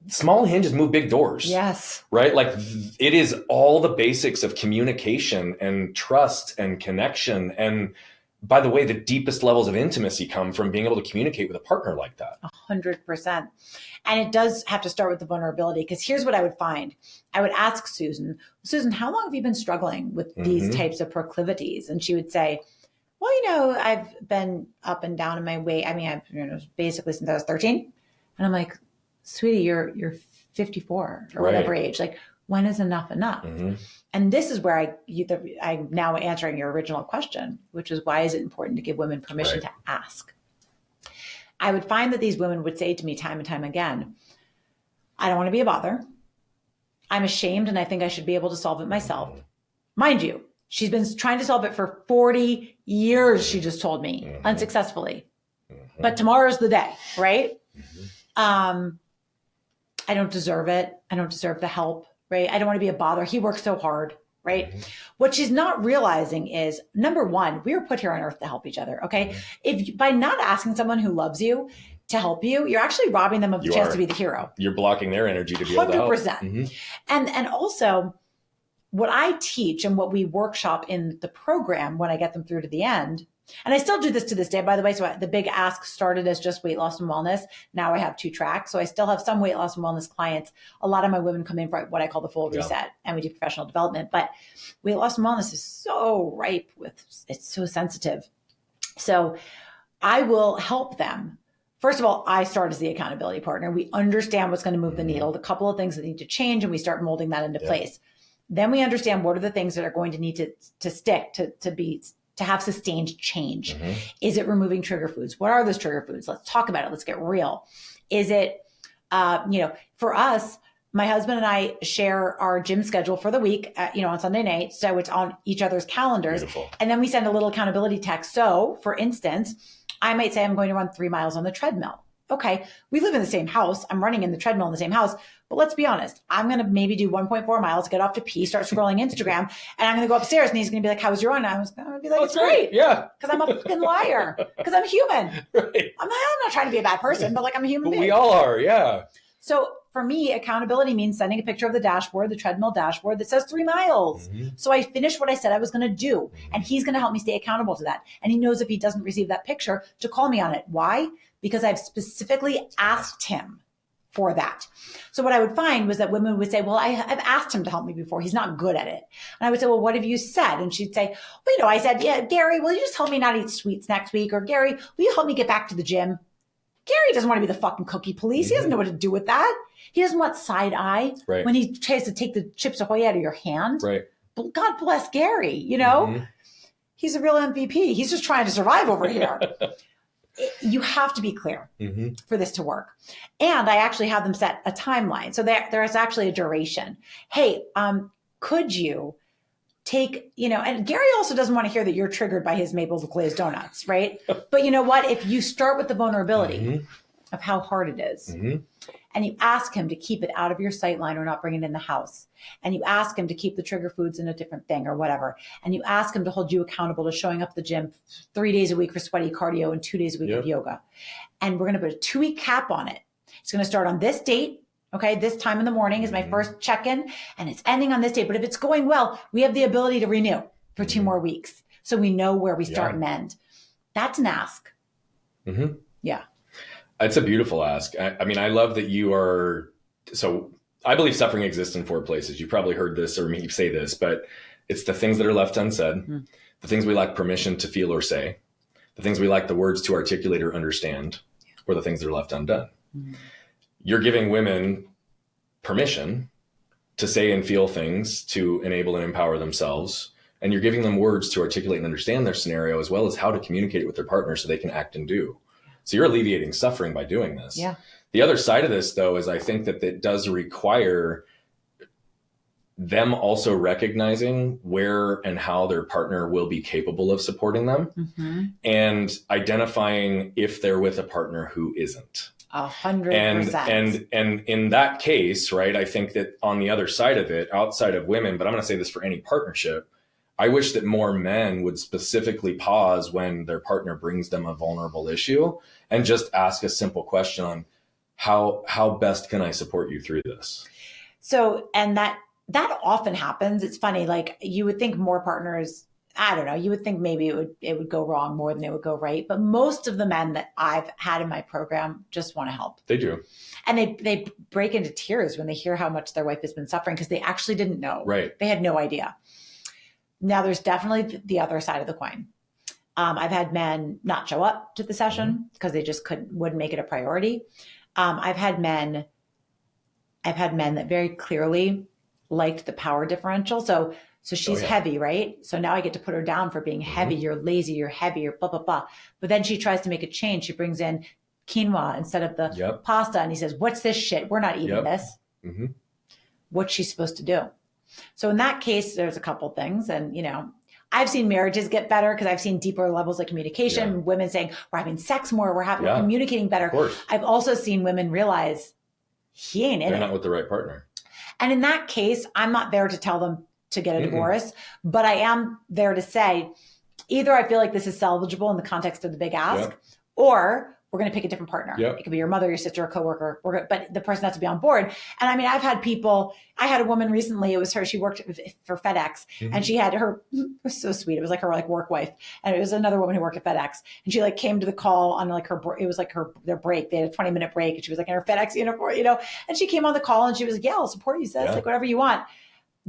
Small hinges move big doors. Yes. Right. Like it is all the basics of communication and trust and connection. And by the way, the deepest levels of intimacy come from being able to communicate with a partner like that. 100%. And it does have to start with the vulnerability, because here's what I would find. I would ask Susan, how long have you been struggling with these types of proclivities? And she would say, well, I've been up and down in my weight. I mean, I've basically since I was 13. And I'm like, sweetie, you're 54 or whatever age. Like, when is enough enough? And this is where I'm now answering your original question, which is, why is it important to give women permission to ask? I would find that these women would say to me time and time again, I don't want to be a bother. I'm ashamed and I think I should be able to solve it myself. Mind you, she's been trying to solve it for 40 years, she just told me, unsuccessfully. But tomorrow's the day, right? I don't deserve it. I don't deserve the help, right? I don't want to be a bother. He works so hard, right? What she's not realizing is, number one, we were put here on earth to help each other, okay? If by not asking someone who loves you to help you, you're actually robbing them of the chance to be the hero. You're blocking their energy to be able to help. 100%. And also, what I teach and what we workshop in the program when I get them through to the end, and I still do this to this day, by the way. So the big ask started as just weight loss and wellness. Now I have 2 tracks. So I still have some weight loss and wellness clients. A lot of my women come in for what I call the full reset, and we do professional development. But weight loss and wellness is so ripe it's so sensitive. So I will help them. First of all, I start as the accountability partner. We understand what's going to move the needle, the couple of things that need to change, and we start molding that into place. Then we understand what are the things that are going to need to stick, to have sustained change. Is it removing trigger foods? What are those trigger foods? Let's talk about it. Let's get real. Is it, for us, my husband and I share our gym schedule for the week, on Sunday night. So it's on each other's calendars. Beautiful. And then we send a little accountability text. So for instance, I might say I'm going to run 3 miles on the treadmill. Okay. We live in the same house. I'm running in the treadmill in the same house. But let's be honest. I'm going to maybe do 1.4 miles, get off to pee, start scrolling Instagram, and I'm going to go upstairs and he's going to be like, how was your run? And I was going to be like, it's great. Yeah. Because I'm a fucking liar. Because I'm human. Right. I'm not trying to be a bad person, but like I'm a human being. We all are. Yeah. So for me, accountability means sending a picture of the dashboard, the treadmill dashboard that says 3 miles. So I finished what I said I was going to do. And he's going to help me stay accountable to that. And he knows if he doesn't receive that picture to call me on it. Why? Because I've specifically asked him for that. So what I would find was that women would say, well, I've asked him to help me before. He's not good at it. And I would say, well, what have you said? And she'd say, well, I said, yeah, Gary, will you just help me not eat sweets next week? Or Gary, will you help me get back to the gym? Gary doesn't want to be the fucking cookie police. He doesn't know what to do with that. He doesn't want side eye when he tries to take the Chips Ahoy out of your hand. Right. But God bless Gary, He's a real MVP. He's just trying to survive over here. You have to be clear for this to work. And I actually have them set a timeline. So there is actually a duration. Hey, could you take, and Gary also doesn't want to hear that you're triggered by his maple glazed donuts, right? But you know what? If you start with the vulnerability of how hard it is, and you ask him to keep it out of your sight line or not bring it in the house, and you ask him to keep the trigger foods in a different thing or whatever, and you ask him to hold you accountable to showing up at the gym 3 days a week for sweaty cardio and 2 days a week of yoga, and we're going to put a 2-week cap on it. It's going to start on this date. Okay, this time in the morning is my first check-in, and it's ending on this date. But if it's going well, we have the ability to renew for 2 more weeks, so we know where we start and end. That's an ask. Yeah. It's a beautiful ask. I mean, I love that you are. So I believe suffering exists in 4 places. You've probably heard this or me say this, but it's the things that are left unsaid, the things we lack permission to feel or say, the things we lack the words to articulate or understand, or the things that are left undone. You're giving women permission to say and feel things to enable and empower themselves. And you're giving them words to articulate and understand their scenario, as well as how to communicate it with their partner so they can act and do. So you're alleviating suffering by doing this. Yeah. The other side of this, though, is I think that it does require them also recognizing where and how their partner will be capable of supporting them and identifying if they're with a partner who isn't. 100%. And in that case, right, I think that on the other side of it, outside of women, but I'm going to say this for any partnership, I wish that more men would specifically pause when their partner brings them a vulnerable issue and just ask a simple question on how best can I support you through this? So, and that often happens. It's funny, like you would think more partners, I don't know, you would think maybe it would go wrong more than it would go right. But most of the men that I've had in my program just want to help. They do. And they break into tears when they hear how much their wife has been suffering because they actually didn't know. Right. They had no idea. Now, there's definitely the other side of the coin. I've had men not show up to the session because they just wouldn't make it a priority. I've had men that very clearly liked the power differential. So she's heavy, right? So now I get to put her down for being heavy. You're lazy, you're heavy, you're blah, blah, blah. But then she tries to make a change. She brings in quinoa instead of the pasta. And he says, what's this shit? We're not eating this. Mm-hmm. What's she supposed to do? So in that case, there's a couple things. And, I've seen marriages get better because I've seen deeper levels of communication, women saying, we're having sex more, we're communicating better. I've also seen women realize he ain't in it. They're not with the right partner. And in that case, I'm not there to tell them to get a divorce, but I am there to say, either I feel like this is salvageable in the context of the big ask, or we're going to pick a different partner. It could be your mother, your sister, a coworker, but the person has to be on board. And I mean, I've had people, I had a woman recently, it was her, she worked for FedEx and she had her, it was so sweet. It was like her work wife. And it was another woman who worked at FedEx. And she came to the call on it was their break. They had a 20-minute break and she was in her FedEx uniform, and she came on the call and she was like, I'll support you, sis, whatever you want.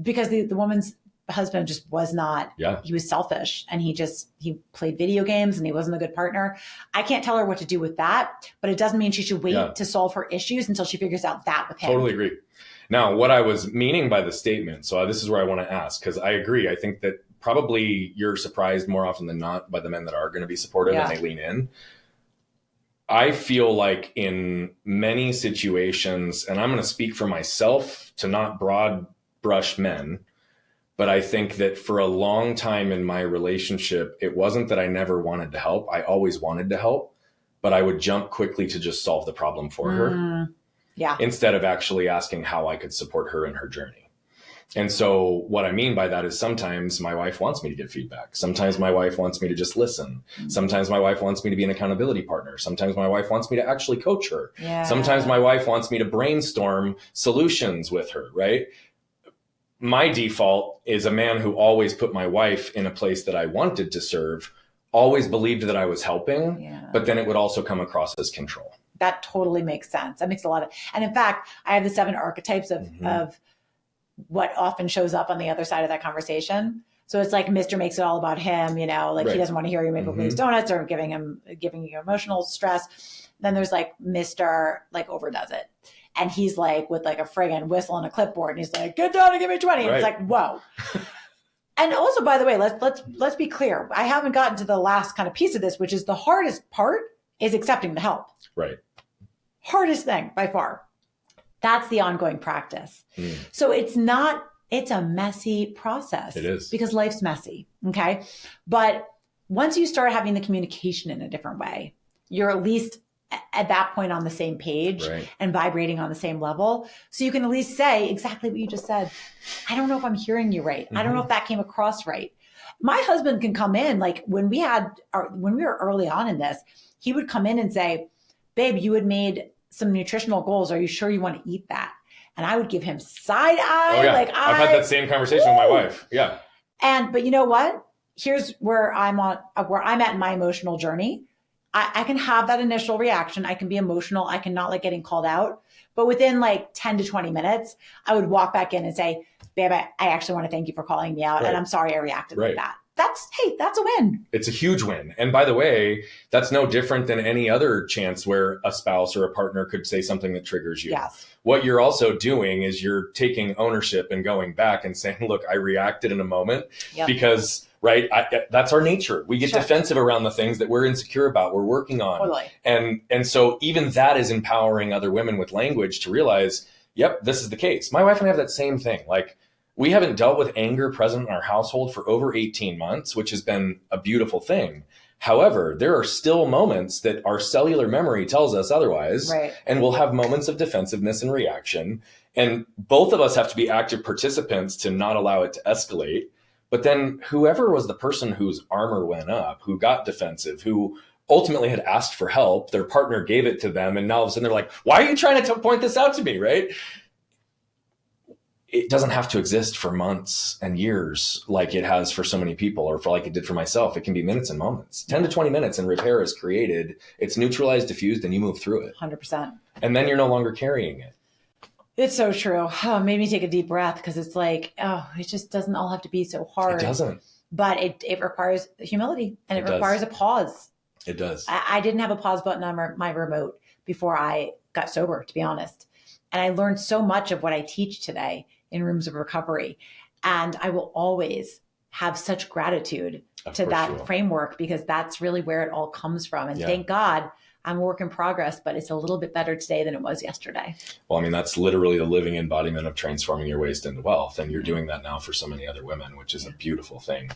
Because the woman's husband just was not, he was selfish and he played video games and he wasn't a good partner. I can't tell her what to do with that, but it doesn't mean she should wait to solve her issues until she figures out that with him. Totally agree. Now, what I was meaning by the statement, so this is where I want to ask, because I agree. I think that probably you're surprised more often than not by the men that are going to be supportive and they lean in. I feel like in many situations, and I'm going to speak for myself to not broad brush men, but I think that for a long time in my relationship, it wasn't that I never wanted to help. I always wanted to help, but I would jump quickly to just solve the problem for her. Instead of actually asking how I could support her in her journey. And so what I mean by that is sometimes my wife wants me to give feedback. Sometimes my wife wants me to just listen. Sometimes my wife wants me to be an accountability partner. Sometimes my wife wants me to actually coach her. Sometimes my wife wants me to brainstorm solutions with her, right? My default is a man who always put my wife in a place that I wanted to serve, always believed that I was helping, but then it would also come across as control. That totally makes sense. That makes a lot of, and in fact, I have the 7 archetypes of what often shows up on the other side of that conversation. So it's like Mr. makes it all about him, he doesn't want to hear you make these donuts or giving you emotional stress. Then there's like Mr. overdoes it. And he's like with like a friggin' whistle and a clipboard, and he's like, "Get down and give me 20." And it's like, whoa. And also, by the way, let's be clear. I haven't gotten to the last kind of piece of this, which is the hardest part is accepting the help. Right. Hardest thing by far. That's the ongoing practice. So it's a messy process. It is. Because life's messy. Okay. But once you start having the communication in a different way, you're at least at that point on the same page and vibrating on the same level. So you can at least say exactly what you just said. I don't know if I'm hearing you right. I don't know if that came across right. My husband can come in, like when we were early on in this, he would come in and say, babe, you had made some nutritional goals. Are you sure you want to eat that? And I would give him side eye. I've had that same conversation with my wife. Yeah. But you know what? Here's where I'm at in my emotional journey. I can have that initial reaction. I can be emotional. I can not like getting called out. But within like 10 to 20 minutes, I would walk back in and say, babe, I actually want to thank you for calling me out. And I'm sorry I reacted like that. That's a win. It's a huge win. And by the way, that's no different than any other chance where a spouse or a partner could say something that triggers you. Yes. What you're also doing is you're taking ownership and going back and saying, look, I reacted in a moment because that's our nature. We get defensive around the things that we're insecure about, we're working on. Totally. And so even that is empowering other women with language to realize, yep, this is the case. My wife and I have that same thing. Like, we haven't dealt with anger present in our household for over 18 months, which has been a beautiful thing. However, there are still moments that our cellular memory tells us otherwise, Right. and we'll have moments of defensiveness and reaction. And both of us have to be active participants to not allow it to escalate. But then whoever was the person whose armor went up, who got defensive, who ultimately had asked for help, their partner gave it to them, and now all of a sudden they're like, why are you trying to point this out to me, right? It doesn't have to exist for months and years like it has for so many people, or for like it did for myself. It can be minutes and moments. 10 to 20 minutes and repair is created. It's neutralized, diffused, and you move through it. 100%. And then you're no longer carrying it. It's so true. Oh, it made me take a deep breath, because it's like, oh, it just doesn't all have to be so hard. It doesn't. But it requires humility, and it does. requires a pause. It does. I didn't have a pause button on my remote before I got sober, to be honest. And I learned so much of what I teach today in rooms of recovery. And I will always have such gratitude to that framework, because that's really where it all comes from. And thank God I'm a work in progress, but it's a little bit better today than it was yesterday. Well, I mean, that's literally the living embodiment of transforming your waste into wealth. And you're doing that now for so many other women, which is a beautiful thing.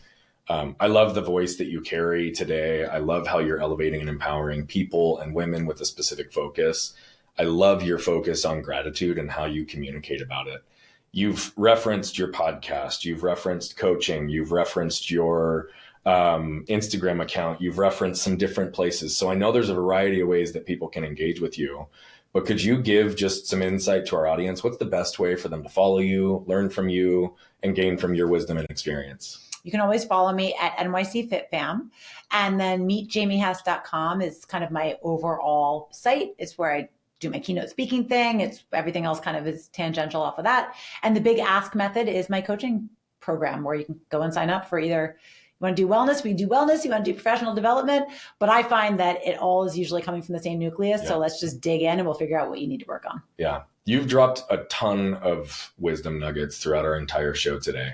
I love the voice that you carry today. I love how you're elevating and empowering people and women with a specific focus. I love your focus on gratitude and how you communicate about it. You've referenced your podcast, you've referenced coaching, you've referenced your Instagram account, you've referenced some different places. So I know there's a variety of ways that people can engage with you, but could you give just some insight to our audience? What's the best way for them to follow you, learn from you, and gain from your wisdom and experience? You can always follow me at NYC FitFam, and then meetjamiehess.com is kind of my overall site. It's where I do my keynote speaking thing. It's everything else kind of is tangential off of that. And the big ask method is my coaching program, where you can go and sign up for either you want to do wellness, we do wellness, you want to do professional development. But I find that it all is usually coming from the same nucleus. Yeah. So let's just dig in and we'll figure out what you need to work on. Yeah. You've dropped a ton of wisdom nuggets throughout our entire show today.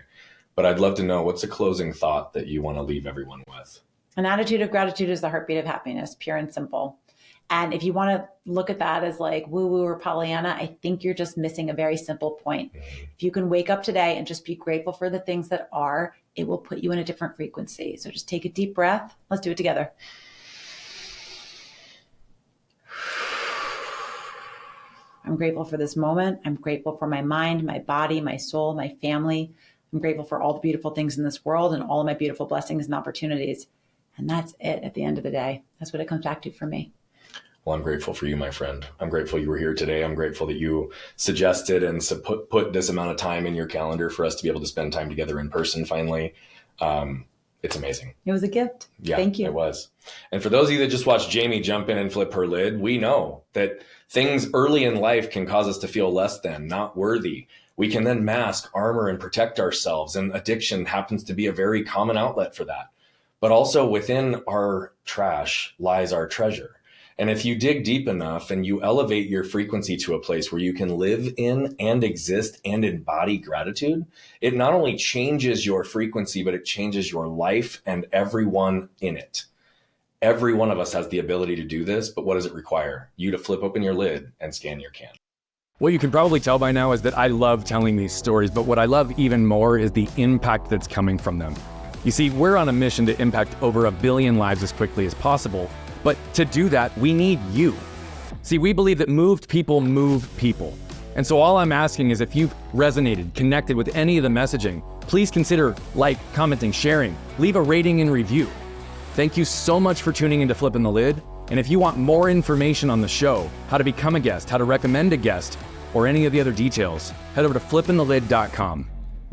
But I'd love to know, what's a closing thought that you want to leave everyone with? An attitude of gratitude is the heartbeat of happiness, pure and simple. And if you want to look at that as like woo-woo or Pollyanna, I think you're just missing a very simple point. If you can wake up today and just be grateful for the things that are, it will put you in a different frequency. So just take a deep breath. Let's do it together. I'm grateful for this moment. I'm grateful for my mind, my body, my soul, my family. I'm grateful for all the beautiful things in this world and all of my beautiful blessings and opportunities. And that's it at the end of the day. That's what it comes back to for me. Well, I'm grateful for you, my friend. I'm grateful you were here today. I'm grateful that you suggested and put this amount of time in your calendar for us to be able to spend time together in person finally. It's amazing. It was a gift. Yeah, thank you. It was. And for those of you that just watched Jamie jump in and flip her lid, we know that things early in life can cause us to feel less than, not worthy. We can then mask, armor, and protect ourselves. And addiction happens to be a very common outlet for that. But also within our trash lies our treasure. And if you dig deep enough and you elevate your frequency to a place where you can live in and exist and embody gratitude, it not only changes your frequency, but it changes your life and everyone in it. Every one of us has the ability to do this, but what does it require? You to flip open your lid and scan your can. What you can probably tell by now is that I love telling these stories, but what I love even more is the impact that's coming from them. You see, we're on a mission to impact over 1 billion lives as quickly as possible. But to do that, we need you. See, we believe that moved people move people. And so all I'm asking is, if you've resonated, connected with any of the messaging, please consider commenting, sharing, leave a rating and review. Thank you so much for tuning into Flippin' the Lid. And if you want more information on the show, how to become a guest, how to recommend a guest, or any of the other details, head over to flippinthelid.com.